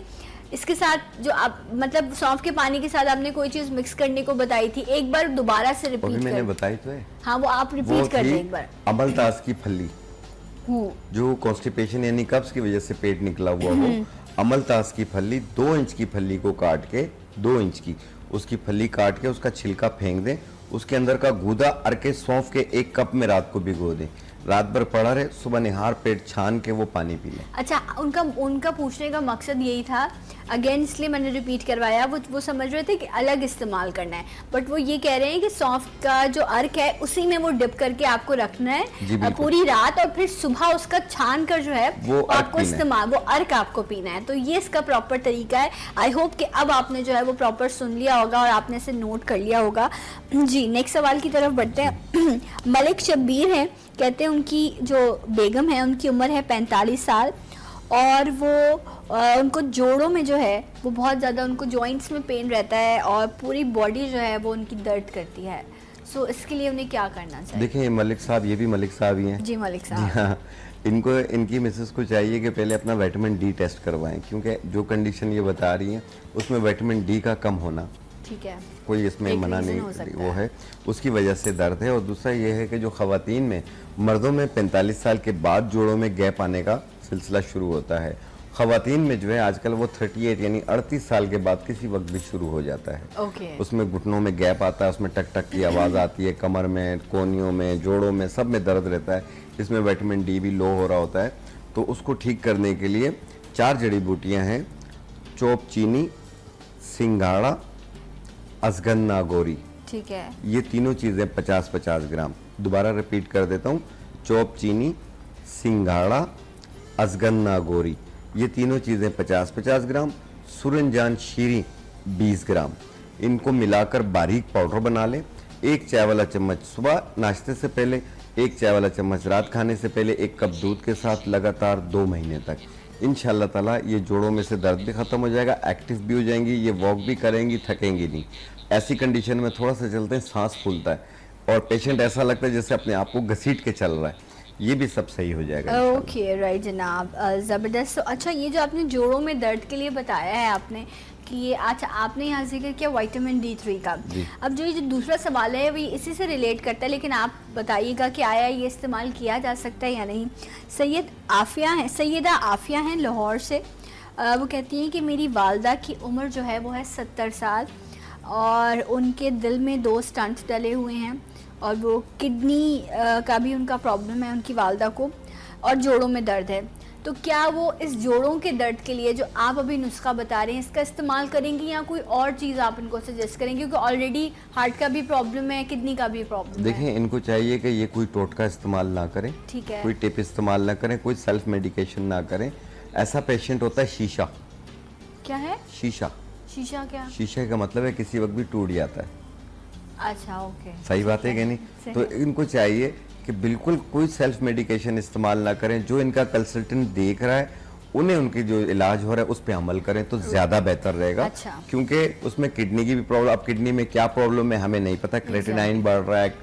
इसके साथ जो आप मतलब सौंफ के पानी के साथ आपने कोई चीज मिक्स करने को बताई थी, एक बार दोबारा से रिपीट मैंने बताई तो है। हाँ, वो आप रिपीट कर दें एक बार। अमलतास की फली, जो कॉन्स्टिपेशन यानी कब्ज की वजह से पेट निकला हुआ हो, अमलतास की फली 2 इंच की फली को काट के, 2 इंच की उसकी फली काट के उसका छिलका फेंक दें, उसके अंदर का गूदा अर्के सौंफ के 1 कप में रात को भिगो दें, रात भर पड़ा रहे, सुबह निहार पेट छान के वो पानी पी लें। अच्छा, उनका पूछने का मकसद यही था अगेन इसलिए मैंने रिपीट करवाया, वो समझ रहे थे कि अलग इस्तेमाल करना है, बट वो ये कह रहे हैं कि सौंफ का जो अर्क है उसी में वो डिप करके आपको रखना है पूरी रात, और फिर सुबह उसका छान कर जो है वो आपको इस्तेमाल, वो अर्क आपको पीना है। तो ये इसका प्रॉपर तरीका है। आई होप कि अब आपने जो है वो प्रॉपर सुन लिया होगा और आपने इसे नोट कर लिया होगा। जी नेक्स्ट सवाल की तरफ बढ़ते हैं। मलिक शब्बीर है, कहते हैं उनकी जो बेगम है उनकी उम्र है 45 साल और वो उनको जोड़ों में जो है वो बहुत ज़्यादा उनको जॉइंट्स में पेन रहता है और पूरी बॉडी जो है वो उनकी दर्द करती है। सो इसके लिए उन्हें क्या करना चाहिए? देखिए मलिक साहब, ये भी मलिक साहब ही हैं। जी मलिक साहब। हाँ, इनको इनकी मिसेस को चाहिए कि पहले अपना विटामिन डी टेस्ट करवाएं, क्योंकि जो कंडीशन ये बता रही हैं उसमें विटामिन डी का कम होना, ठीक है, कोई इसमें मना नहीं, वो है उसकी वजह से दर्द है। और दूसरा ये है कि जो खवातीन में, मर्दों में 45 साल के बाद जोड़ों में गैप आने का सिलसिला शुरू होता है, खवातीन में जो है आजकल वो 38 यानी 38 साल के बाद किसी वक्त भी शुरू हो जाता है। उसमें घुटनों में गैप आता है, उसमें टक टक की आवाज़ आती है, कमर में, कोहनियों में, जोड़ों में, सब में दर्द रहता है। इसमें विटामिन डी भी लो हो रहा होता है। तो उसको ठीक करने के लिए 4 जड़ी बूटियाँ हैं, चोप चीनी, सिंघाड़ा, अजगन नागौरी, ठीक है, ये तीनों चीज़ें 50-50 ग्राम। दोबारा रिपीट कर देता हूँ, चोप चीनी, सिंघाड़ा, अजगन नागौरी, ये तीनों चीज़ें 50-50 ग्राम, सूरजजान शीरी 20 ग्राम। इनको मिलाकर बारीक पाउडर बना लें। 1 चाय वाला चम्मच सुबह नाश्ते से पहले, 1 चाय वाला चम्मच रात खाने से पहले, 1 कप दूध के साथ लगातार 2 महीने तक। इंशाल्लाह ताला ये जोड़ों में से दर्द भी ख़त्म हो जाएगा, एक्टिव भी हो जाएंगी, ये वॉक भी करेंगी, थकेंगी नहीं। ऐसी कंडीशन में थोड़ा सा चलते हैं सांस फूलता है और पेशेंट ऐसा लगता है जैसे अपने आप को घसीट के चल रहा है, ये भी सब सही हो जाएगा। ओके राइट जनाब, ज़बरदस्त। अच्छा ये जो आपने जोड़ों में दर्द के लिए बताया है आपने कि ये, अच्छा आपने यहाँ जिक्र किया विटामिन D3 का। अब जो ये जो दूसरा सवाल है वो इसी से रिलेट करता है, लेकिन आप बताइएगा कि आया ये इस्तेमाल किया जा सकता है या नहीं। सैयदा आफिया हैं लाहौर से, वो कहती हैं कि मेरी वालदा की उम्र जो है वो है 70 साल और उनके दिल में 2 स्टंट्स डले हुए हैं और वो किडनी का भी उनका प्रॉब्लम है उनकी वालदा को, और जोड़ों में दर्द है। तो क्या वो इस जोड़ों के दर्द के लिए जो आप अभी नुस्खा बता रहे हैं इसका इस्तेमाल करेंगी या कोई और चीज़ आप इनको सजेस्ट करेंगे? क्योंकि ऑलरेडी हार्ट का भी प्रॉब्लम है, किडनी का भी प्रॉब्लम है। देखिए इनको चाहिए कि ये कोई टोटका इस्तेमाल ना करें, ठीक है, कोई टिप इस्तेमाल ना करें, कोई सेल्फ मेडिकेशन ना करें। ऐसा पेशेंट होता है शीशा। क्या है शीशा? शीशा क्या? शीशे का मतलब है किसी वक्त भी टूट जाता है। अच्छा ओके, सही बात है कि नहीं? तो इनको चाहिए कि बिल्कुल कोई सेल्फ मेडिकेशन इस्तेमाल ना करें। जो इनका कंसल्टेंट देख रहा है उन्हें उनकी जो इलाज हो रहा है उस पर अमल करें तो ज्यादा बेहतर रहेगा। अच्छा। क्योंकि उसमें किडनी की भी प्रॉब्लम, अब किडनी में क्या प्रॉब्लम है हमें नहीं पता, क्रेटिनाइन बढ़ रहा है,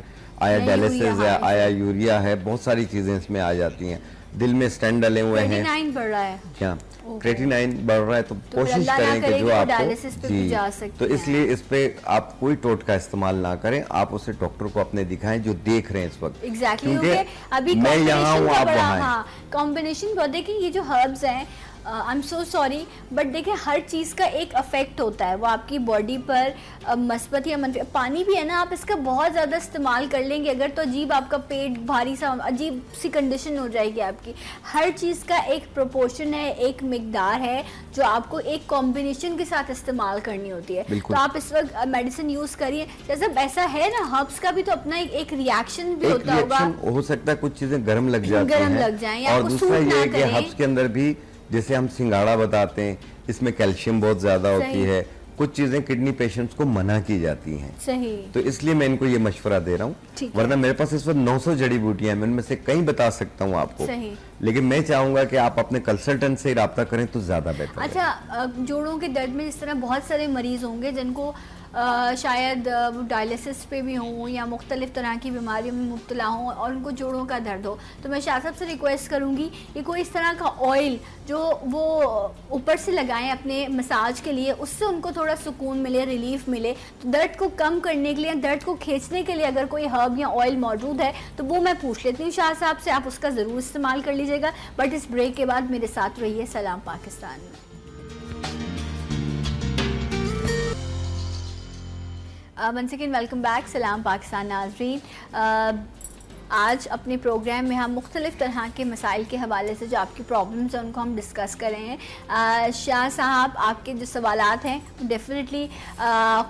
आया डायलिसिस है, आया यूरिया है, बहुत सारी चीजें इसमें आ जाती हैं। दिल में स्टेंट डले हुए हैं, क्रेटिनाइन बढ़ रहा है, क्या क्रेटिनाइन बढ़ रहा है, तो कोशिश करें कि जो आपको जी, तो इसलिए इस पे आप कोई टोटका इस्तेमाल ना करें, आप उसे डॉक्टर को अपने दिखाएं जो देख रहे हैं इस वक्त। एग्जैक्टली, अभी मैं यहाँ हूँ, आप वहाँ हैं। कॉम्बिनेशन बहुत, देखिए ये जो हर्ब्स हैं, I am so sorry but देखिए हर चीज़ का एक अफेक्ट होता है, वो आपकी बॉडी पर मस्बत या मनफी। पानी भी है ना, आप इसका बहुत ज़्यादा इस्तेमाल कर लेंगे अगर तो अजीब आपका पेट भारी सा, अजीब सी कंडीशन हो जाएगी आपकी। हर चीज़ का एक प्रोपोर्शन है, एक मिकदार है जो आपको एक कॉम्बिनेशन के साथ इस्तेमाल करनी होती है। तो आप इस वक्त मेडिसिन यूज़ करिए, जैसे ऐसा है ना, हर्ब्स का भी तो अपना एक रिएक्शन भी होता होगा। हो सकता है कुछ चीज़ें गर्म लग जाती हैं, गर्म लग जाएं, और दूसरा ये है कि हर्ब्स के अंदर भी जैसे हम सिंघाड़ा बताते हैं, इसमें कैल्शियम बहुत ज्यादा होती है, कुछ चीजें किडनी पेशेंट्स को मना की जाती हैं। सही। तो इसलिए मैं इनको ये मशवरा दे रहा हूँ, वरना मेरे पास इस वक्त 900 जड़ी बूटियां हैं, मैं उनमें से कई बता सकता हूँ आपको। सही। लेकिन मैं चाहूंगा कि आप अपने कंसल्टेंट से राब्ता करें तो ज्यादा बेहतर। अच्छा, जोड़ों के दर्द में जिस तरह बहुत सारे मरीज होंगे जिनको शायद डायलिसिस पे भी हों या मुख्तलिफ तरह की बीमारियों में मुब्तला हों और उनको जोड़ों का दर्द हो, तो मैं शाह साहब से रिक्वेस्ट करूँगी कि कोई इस तरह का ऑयल जो वो ऊपर से लगाएं अपने मसाज के लिए, उससे उनको थोड़ा सुकून मिले, रिलीफ मिले। तो दर्द को कम करने के लिए, दर्द को खींचने के लिए अगर कोई हर्ब या ऑयल मौजूद है तो वो मैं पूछ लेती हूँ शाह साहब से, आप उसका ज़रूर इस्तेमाल कर लीजिएगा। बट इस ब्रेक के बाद मेरे साथ रहिए सलाम पाकिस्तान में। वंस अगेन वेलकम बैक, सलाम पाकिस्तान नाज़रीन। आज अपने प्रोग्राम में हम मुख्तलिफ तरह के मसाइल के हवाले से जो आपकी प्रॉब्लम्स हैं उनको हम डिस्कस कर रहे हैं। शाह साहब, आपके जो सवालात हैं डेफिनेटली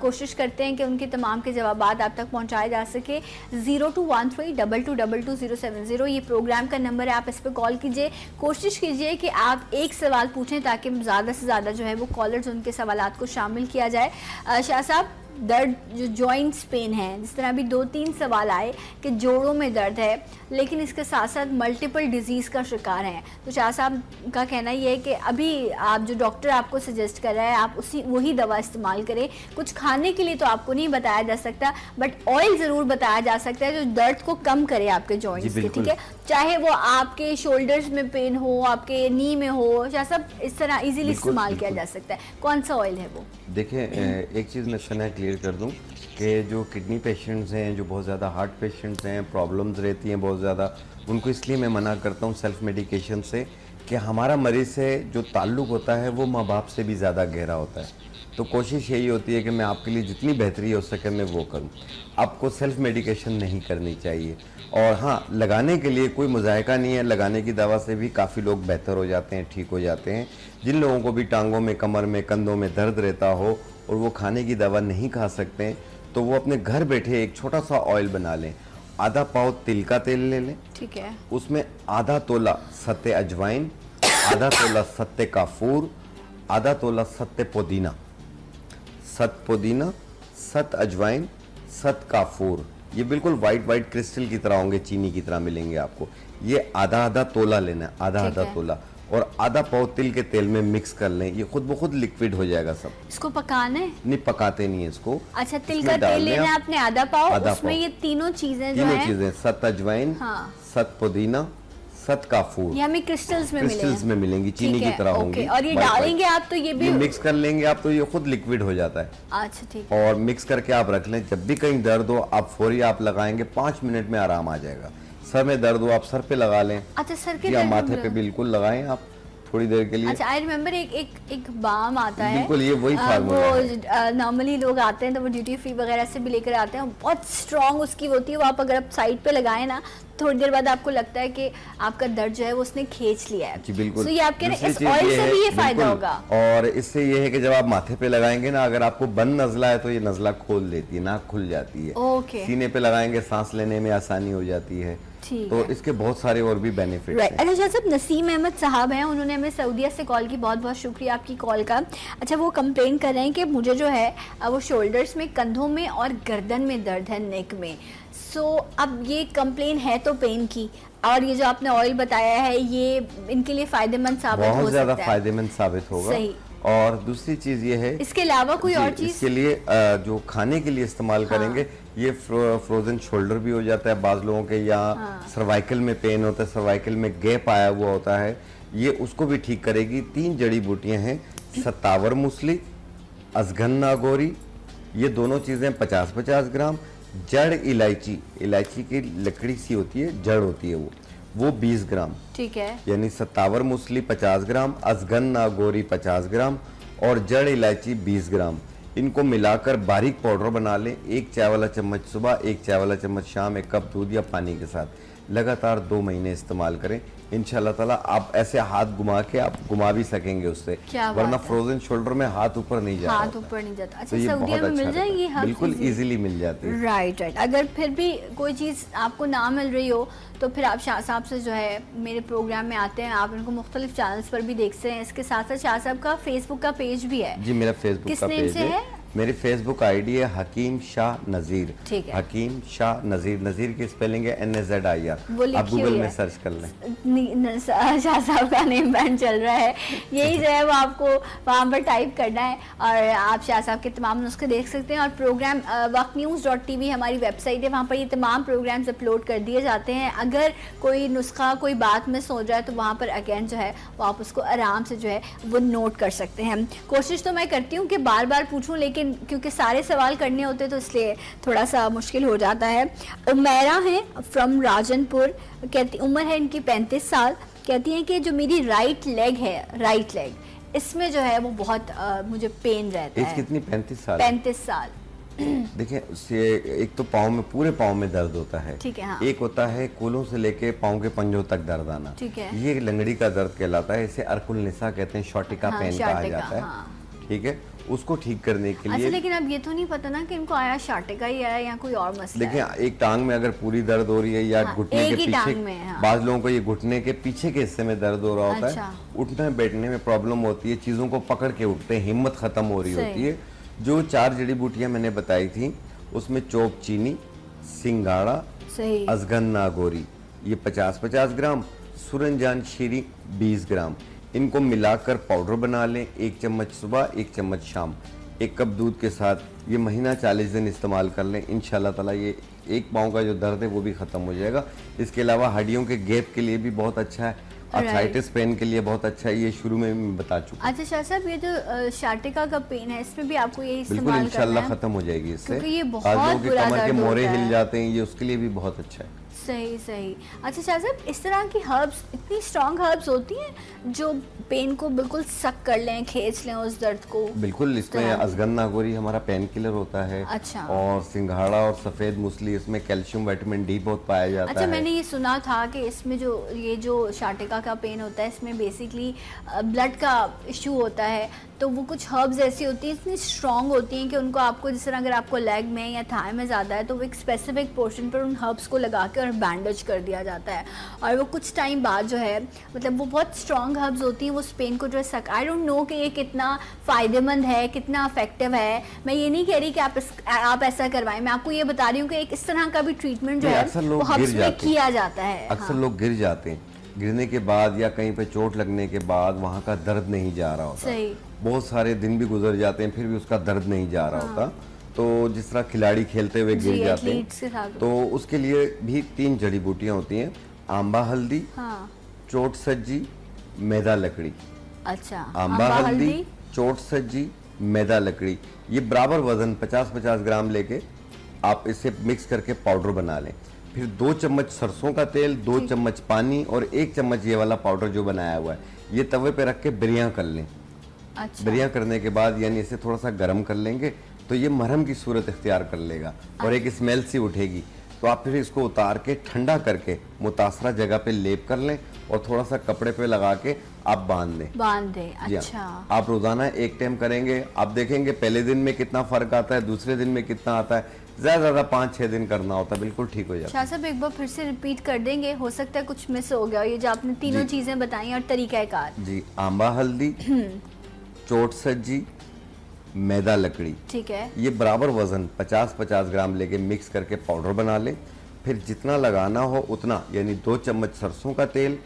कोशिश करते हैं कि उनके तमाम के जवाब आप तक पहुँचाए जा सके। 0213222270 ये प्रोग्राम का नंबर है, आप इस पर कॉल कीजिए। कोशिश कीजिए कि आप एक सवाल पूछें ताकि ज़्यादा से ज़्यादा जो है वो कॉलर्स उनके सवालात को शामिल किया जाए। शाह साहब, दर्द जो जॉइंट्स पेन है, जिस तरह अभी 2-3 सवाल आए कि जोड़ों में दर्द है लेकिन इसके साथ साथ मल्टीपल डिजीज़ का शिकार हैं, तो शाह साहब का कहना ये है कि अभी आप जो डॉक्टर आपको सजेस्ट कर रहा है आप वही दवा इस्तेमाल करें। कुछ खाने के लिए तो आपको नहीं बताया जा सकता, बट ऑयल ज़रूर बताया जा सकता है जो दर्द को कम करे आपके जॉइंट्स के, ठीक है, चाहे वो आपके शोल्डर्स में पेन हो, आपके नी में हो, शाह साहब इस तरह इजीली इस्तेमाल किया जा सकता है। कौन सा ऑयल है वो? देखिए, एक चीज़ मैं सना क्लियर कर दूं कि जो किडनी पेशेंट्स हैं, जो बहुत ज़्यादा हार्ट पेशेंट्स हैं, प्रॉब्लम्स रहती हैं बहुत ज़्यादा, उनको इसलिए मैं मना करता हूं सेल्फ मेडिकेशन से कि हमारा मरीज़ से जो ताल्लुक़ होता है वो माँ बाप से भी ज़्यादा गहरा होता है। तो कोशिश यही होती है कि मैं आपके लिए जितनी बेहतरी हो सके मैं वो करूं। आपको सेल्फ मेडिकेशन नहीं करनी चाहिए। और हाँ, लगाने के लिए कोई मुज़ायका नहीं है, लगाने की दवा से भी काफ़ी लोग बेहतर हो जाते हैं, ठीक हो जाते हैं। जिन लोगों को भी टांगों में, कमर में, कंधों में दर्द रहता हो और वो खाने की दवा नहीं खा सकते हैं, तो वो अपने घर बैठे एक छोटा सा ऑयल बना लें। आधा पाव तिल का तेल ले लें, ठीक है, उसमें आधा तोला सत्ते अजवाइन, आधा तोला सत्ते काफूर, आधा तोला सत्ते पुदीना, सत पुदीना, सत अजवाइन, सत काफूर, ये बिल्कुल वाइट क्रिस्टल की तरह होंगे, चीनी की तरह मिलेंगे आपको। ये आधा आधा तोला लेना है, आधा आधा तोला, और आधा पाव तिल के तेल में मिक्स कर लें। ये खुद ब खुद लिक्विड हो जाएगा सब। इसको पकाना है? नहीं, पकाते नहीं है इसको। अच्छा, तिल का तेल लेना है आपने आधा पाव, उसमें ये तीनों चीजें जो हैं, सत अजवाइन, हाँ, सत पुदीना, सत काफूर, ये हमें क्रिस्टल्स में मिलेंगी, चीनी की तरह होंगी, और ये डालेंगे आप तो ये भी मिक्स कर लेंगे आप, तो ये खुद लिक्विड हो जाता है। अच्छा, ठीक। और मिक्स करके आप रख लें। जब भी कहीं दर्द हो आप फौरी आप लगाएंगे, 5 मिनट में आराम आ जाएगा। सर में दर्द हो आप सर पे लगा लें। अच्छा, सर के या माथे पे बिल्कुल लगाएं आप थोड़ी देर के लिए। अच्छा, आई रिमेम्बर एक बाम आता है, बिल्कुल ये वही फार्मूला है। नॉर्मली लोग आते हैं तो वो ड्यूटी फ्री वगैरह से भी लेकर आते हैं, बहुत स्ट्रॉन्ग उसकी होती है, वो आप अगर आप साइड पे लगाएं ना थोड़ी देर बाद आपको लगता है कि आपका दर्द जो है वो उसने खींच लिया है। जी बिल्कुल। तो ये आप कह रहे हैं इस ऑयल से भी ये फायदा होगा। और इससे ये है कि जब आप माथे पे लगाएंगे ना, अगर आपको बंद नजला है तो ये नजला खोल देती है, नाक खुल जाती है। ओके। सीने पे लगाएंगे सांस लेने में आसानी हो जाती है। तो इसके बहुत सारे और भी बेनिफिट्स हैं। अच्छा शाह साहब, नसीम अहमद साहब हैं, उन्होंने हमें सऊदीया से कॉल की, बहुत बहुत शुक्रिया आपकी कॉल का। अच्छा, वो कंप्लेन कर रहे हैं कि मुझे जो है वो शोल्डर्स में, कंधों में और गर्दन में दर्द है, नेक में। सो अब ये कंप्लेन है तो पेन की, और ये जो आपने ऑयल बताया है ये इनके लिए फायदेमंद साबित हो सकता है, बहुत ज्यादा फायदेमंद साबित होगा। सही। और दूसरी चीज ये है, इसके अलावा कोई और चीज इसके लिए जो खाने के लिए इस्तेमाल करेंगे, ये फ्रोजन शोल्डर भी हो जाता है बाज लोगों के, या सर्वाइकल में पेन होता है, सर्वाइकल में गैप आया हुआ होता है, ये उसको भी ठीक करेगी। 3 जड़ी बूटियां हैं, सत्तावर मूसली, अजगन नागौरी, ये दोनों चीजें 50-50 ग्राम, जड़ इलायची, इलायची की लकड़ी सी होती है, जड़ होती है वो 20 ग्राम, ठीक है, यानी सत्तावर मूसली 50 ग्राम, अजगन नागौरी 50 ग्राम और जड़ इलायची 20 ग्राम। इनको मिलाकर बारीक पाउडर बना लें। 1 चाय वाला चम्मच सुबह, 1 चाय वाला चम्मच शाम, 1 कप दूध या पानी के साथ लगातार 2 महीने इस्तेमाल करें। इंशाल्लाह ताला आप ऐसे हाथ घुमा भी सकेंगे उससे, वरना फ्रोजन शोल्डर में हाथ ऊपर नहीं जाता, हाथ ऊपर नहीं जाता। अच्छा, सऊदीया में मिल जाएगी हर बिल्कुल इजीली मिल जाती है। राइट। अगर फिर भी कोई चीज़ आपको ना मिल रही हो तो फिर आप शाह साहब से जो है मेरे प्रोग्राम में आते हैं, आप इनको मुख्तलिफ चैनल्स पर भी देख सकते हैं। इसके साथ साथ शाह साहब का फेसबुक का पेज भी है। जी, मेरा फेसबुक का पेज है। मेरी फेसबुक आईडी है हकीम शाह नज़ीर, ठीक है, हकीम शाह नज़ीर, नज़ीर की स्पेलिंग है NAZIR, आप गूगल में सर्च कर लें। शाह साहब का नेम बैंड चल रहा है, यही जो है वो आपको वहाँ पर टाइप करना है और आप शाह साहब के तमाम नुस्खे देख सकते हैं। और प्रोग्राम waqtnews.tv हमारी वेबसाइट है, वहाँ पर ये तमाम प्रोग्राम्स अपलोड कर दिए जाते हैं। अगर कोई नुस्खा, कोई बात मिस हो जाए तो वहाँ पर अगेन जो है वो आप उसको आराम से जो है वो नोट कर सकते हैं। कोशिश तो मैं करती हूँ कि बार बार पूछूँ, लेकिन क्योंकि सारे सवाल करने होते तो इसलिए थोड़ा सा मुश्किल हो जाता है। उमेरा है फ्रॉम राजनपुर, कहती उम्र है इनकी 35 साल, कहती हैं कि जो मेरी राइट लेग है, इसमें जो है वो बहुत मुझे पेन रहता है। कितनी? 35 साल। 35 साल। देखिए उससे एक तो पाँव में, पूरे पाँव में दर्द होता है। ठीक है, हाँ। एक होता है कोलों से लेके पाँव के पंजों तक दर्द आना। ठीक है। ये लंगड़ी का दर्द कहलाता है। इसे अर्कुल निसा कहते हैं, शॉटिका हाँ, पेन कहा शाटिका, जाता है। हाँ। ठीक है, उसको ठीक करने के अच्छा, लिए लेकिन अब ये तो नहीं पता ना कि इनको आया शाटिका ही आया या कोई और मसला देखिए, है। एक टांग में अगर पूरी दर्द हो रही है या हाँ, घुटने एक के ही टांग पीछे, में, हाँ। बाज लोगों को ये घुटने के पीछे के हिस्से में दर्द हो रहा होता अच्छा। है, उठने बैठने में प्रॉब्लम होती है, चीजों को पकड़ के उठते हैं, हिम्मत खत्म हो रही सही। होती है। जो 4 जड़ी बूटियां मैंने बताई थी, उसमें चोप चीनी, सिंगाड़ा, सही। अजगन नागौरी, ये 50-50 ग्राम, सुरनजान शीरी 20 ग्राम, इनको मिलाकर पाउडर बना लें। 1 चम्मच सुबह, 1 चम्मच शाम, 1 कप दूध के साथ ये महीना 40 दिन इस्तेमाल कर लें। इंशाल्लाह ताला ये एक पाँव का जो दर्द है वो भी खत्म हो जाएगा। इसके अलावा हड्डियों के गैप के लिए भी बहुत अच्छा है, आर्थराइटिस पेन के लिए बहुत अच्छा है, ये शुरू में मैं बता चुका हूं। अच्छा शाह साहब, ये जो शाटिका का पेन है, इसमें भी आपको यही बिल्कुल इस्तेमाल करना इंशाल्लाह है? खत्म हो जाएगी इससे। क्योंकि ये बहुत आज लोगों के बुरा कमर के दर्द मोरे होता हिल है। जाते हैं, ये उसके लिए भी बहुत अच्छा है। सही सही। अच्छा शाह साहब, इस तरह की हर्ब्स, इतनी स्ट्रॉन्ग हर्ब्स होती हैं जो पेन को बिल्कुल सक कर लें, खींच लें उस दर्द को? बिल्कुल, इसमें तरह की। अजगन नागौरी हमारा पेन किलर होता है। अच्छा। और सिंघाड़ा और सफेद मूसली, इसमें कैल्शियम, विटामिन डी बहुत पाया जाता अच्छा, है। मैंने ये सुना था कि इसमें जो शाटिका का पेन होता है, इसमें बेसिकली ब्लड का इशू होता है, तो वो कुछ हर्ब्स ऐसी होती हैं, इतनी स्ट्रॉन्ग होती हैं कि उनको आपको, जिस तरह अगर आपको लेग में या थाई में ज़्यादा है तो वो एक स्पेसिफिक पोर्शन पर उन हर्ब्स को लगा के और बैंडेज कर दिया जाता है, और वो कुछ टाइम बाद जो है, मतलब वो बहुत स्ट्रॉन्ग हर्ब्स होती हैं, वो उस पेन को जो है आई डोंट नो कि ये कितना फ़ायदेमंद है, कितना इफेक्टिव है। मैं ये नहीं कह रही कि आप ऐसा करवाएं, मैं आपको ये बता रही हूँ कि एक इस तरह का भी ट्रीटमेंट जो है अक्सर लोग वो हर्ब्स गिर में जाते हैं। किया जाता है। अक्सर हाँ। लोग गिर जाते हैं, गिरने के बाद या कहीं पे चोट लगने के बाद वहाँ का दर्द नहीं जा रहा होता। सही। बहुत सारे दिन भी गुजर जाते हैं, फिर भी उसका दर्द नहीं जा रहा होता। तो जिस तरह खिलाड़ी खेलते हुए गिर जी, जाते एथलीट्स के साथ। हैं, तो उसके लिए भी 3 जड़ी बूटियां होती हैं, आंबा हल्दी, हाँ। चोट सज्जी, मैदा लकड़ी। अच्छा, आंबा हल्दी, चोट सज्जी, मैदा लकड़ी, ये बराबर वजन 50-50 ग्राम लेके आप इसे मिक्स करके पाउडर बना लें। फिर 2 चम्मच सरसों का तेल, 2 चम्मच पानी और 1 चम्मच ये वाला पाउडर जो बनाया हुआ है, ये तवे पे रख के बिरियां कर लें। अच्छा। बिरियां करने के बाद यानी इसे थोड़ा सा गर्म कर लेंगे तो ये मरहम की सूरत इख्तियार कर लेगा और एक स्मेल सी उठेगी। तो आप फिर इसको उतार के ठंडा करके मुतासरा जगह पे लेप कर लें और थोड़ा सा कपड़े पे लगा के आप बांध दें। जी हाँ। अच्छा। आप रोजाना एक टाइम करेंगे, आप देखेंगे पहले दिन में कितना फर्क आता है, दूसरे दिन में कितना आता है। ज्यादा 5-6 दिन करना होता है, बिल्कुल ठीक हो जाता है। शाह साहब, एक बार फिर से रिपीट कर देंगे, हो सकता है कुछ मिस हो गया, ये जो आपने तीनों चीजें बताई और तरीकाकार। जी, आंबा हल्दी, चोट सज्जी, मैदा लकड़ी, ठीक है। ये बराबर वजन 50-50 ग्राम लेके मिक्स करके पाउडर बना लें। फिर जितना लगाना हो उतना, यानी 2 चम्मच सरसों का तेल,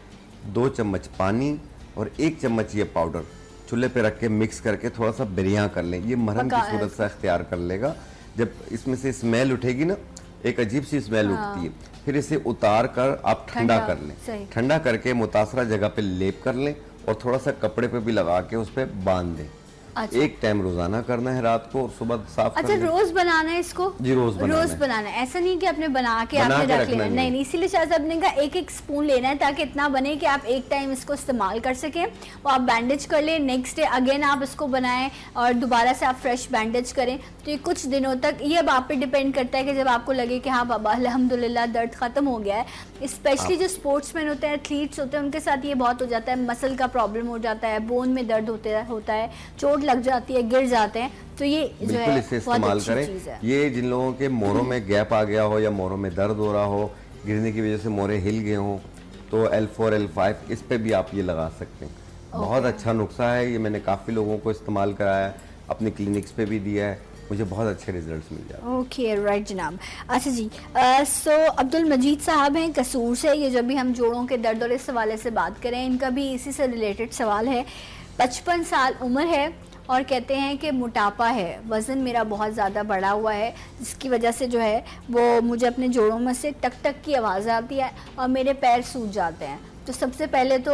2 चम्मच पानी और 1 चम्मच ये पाउडर चूल्हे पे रख के मिक्स करके थोड़ा सा बिरियां कर लें। ये मरहम की सूरत से इख्तियार कर लेगा। जब इसमें से स्मेल उठेगी ना, एक अजीब सी स्मेल उठती है, फिर इसे उतार कर आप ठंडा कर लें। ठंडा करके मुतासरा जगह पे लेप कर लें और थोड़ा सा कपड़े पे भी लगा के उस पर बांध दें। अच्छा। एक टाइम रोजाना करना है, रात को और सुबह साफ अच्छा, कर लें। रोज बनाना है इसको? जी, रोज बनाना है, ऐसा नहीं कि आपने बना के आपने रख लेना। नहीं नहीं, इसीलिए शायद आपने कहा 1-1 स्पून लेना है ताकि इतना बने कि आप एक टाइम इसको इस्तेमाल कर सकें। वो आप बैंडेज कर लें, नेक्स्ट डे अगेन आप इसको बनाएं और दोबारा से आप फ्रेश बैंडेज करें। तो ये कुछ दिनों तक, ये अब आप पे डिपेंड करता है कि जब आपको लगे कि हाँ बाबा अल्हम्दुलिल्लाह दर्द खत्म हो गया है। स्पेशली जो स्पोर्ट्समैन होते हैं, एथलीट्स होते हैं, उनके साथ ये बहुत हो जाता है, मसल का प्रॉब्लम हो जाता है, बोन में दर्द होता है, चोट लग जाती है, गिर जाते हैं, तो ये जो बिल्कुल है इसे बहुत इस्तेमाल अच्छी करें। चीज़ है। ये जिन लोगों के मोरों में गैप आ गया हो या मोरों में दर्द हो रहा हो, गिरने की वजह से मोरे हिल गए हों, तो L4 L5 इस पे भी आप ये लगा सकते हैं। बहुत अच्छा नुस्खा है ये, मैंने काफ़ी लोगों को इस्तेमाल कराया है, अपने क्लिनिक्स पे भी दिया है, मुझे बहुत अच्छे रिजल्ट्स मिल जाते हैं। ओके, राइट जनाब। अच्छा जी, सो अब्दुल मजीद साहब हैं कसूर से, ये जब भी हम जोड़ों के दर्द और इस हवाले से बात करें, इनका भी इसी से रिलेटेड सवाल है। 55 साल उम्र है और कहते हैं कि मोटापा है, वज़न मेरा बहुत ज़्यादा बढ़ा हुआ है, जिसकी वजह से जो है वो मुझे अपने जोड़ों में से टक टक की आवाज़ आती है और मेरे पैर सूज जाते हैं। तो सबसे पहले तो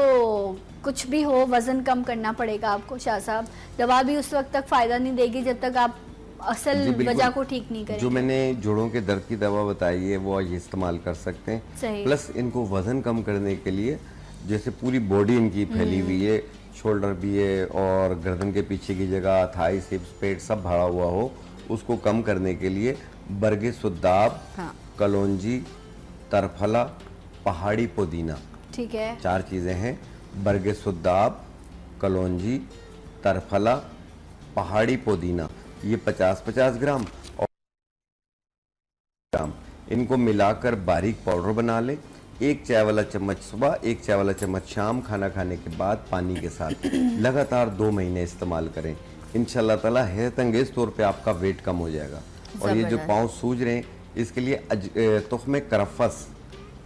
कुछ भी हो, वज़न कम करना पड़ेगा आपको शाह साहब। दवा भी उस वक्त तक फ़ायदा नहीं देगी जब तक आप असल वजह को ठीक नहीं करेंगे। जो मैंने जोड़ों के दर्द की दवा बताई है वो ये इस्तेमाल कर सकते हैं। सही। प्लस इनको वज़न कम करने के लिए, जैसे पूरी बॉडी इनकी फैली हुई है, शोल्डर भी है और गर्दन के पीछे की जगह, थाई, हिप्स, पेट सब भरा हुआ हो, उसको कम करने के लिए बरगे सुद्दाब, हाँ कलौंजी, तरफला, पहाड़ी पुदीना, ठीक है। 4 चीज़ें हैं। बरगे सुद्दाब, कलौंजी, तरफला, पहाड़ी पुदीना, ये 50-50 ग्राम और ग्राम, इनको मिलाकर बारीक पाउडर बना लें। 1 चाय वाला चम्मच सुबह, 1 चाय वाला चम्मच शाम खाना खाने के बाद पानी के साथ लगातार 2 महीने इस्तेमाल करें। इंशाल्लाह ताला हैरत अंगेज तौर पे आपका वेट कम हो जाएगा। और ये जो पाँव सूज रहे हैं, इसके लिए तुख्मे करफस,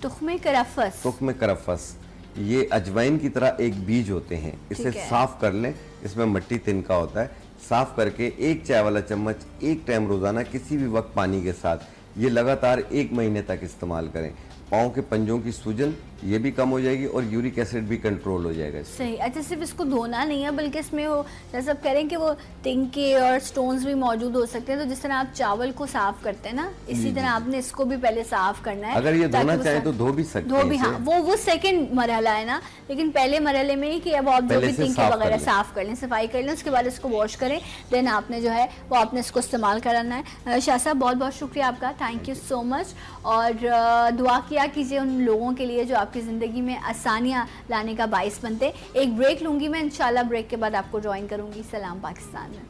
तुख्मे करफस, तुख्मे करफस, ये अजवाइन की तरह एक बीज होते हैं। इसे साफ कर लें, इसमें मिट्टी तिनका होता है। साफ करके 1 चाय वाला चम्मच 1 टाइम रोजाना किसी भी वक्त पानी के साथ, ये लगातार 1 महीने तक इस्तेमाल करें। पाँव के पंजों की सूजन ये भी कम हो जाएगी और यूरिक एसिड भी कंट्रोल हो जाएगा। सही। अच्छा, सिर्फ इसको धोना नहीं है बल्कि इसमें वो जैसे आप कह रहे हैं कि वो तिनके और स्टोन्स भी मौजूद हो सकते हैं, तो जिस तरह आप चावल को साफ करते हैं ना, इसी तरह आपने इसको भी पहले साफ करना है। अगर ये धोना चाहे तो धो भी सकते हैं। धो भी, हाँ, वो सेकंड मरहला है ना, लेकिन पहले मरहले में ही कि अब आप जो भी तिनके वगैरह साफ कर लें, सफाई कर लें, उसके बाद इसको वॉश करें, देन आपने जो है वो आपने इसको इस्तेमाल कराना है। शाह साहब बहुत बहुत शुक्रिया आपका, थैंक यू सो मच। और दुआ किया कीजिए उन लोगों के लिए जो आपकी ज़िंदगी में आसानियाँ लाने का बाइस बनते। एक ब्रेक लूँगी मैं, इंशाल्लाह ब्रेक के बाद आपको ज्वाइन करूँगी सलाम पाकिस्तान में।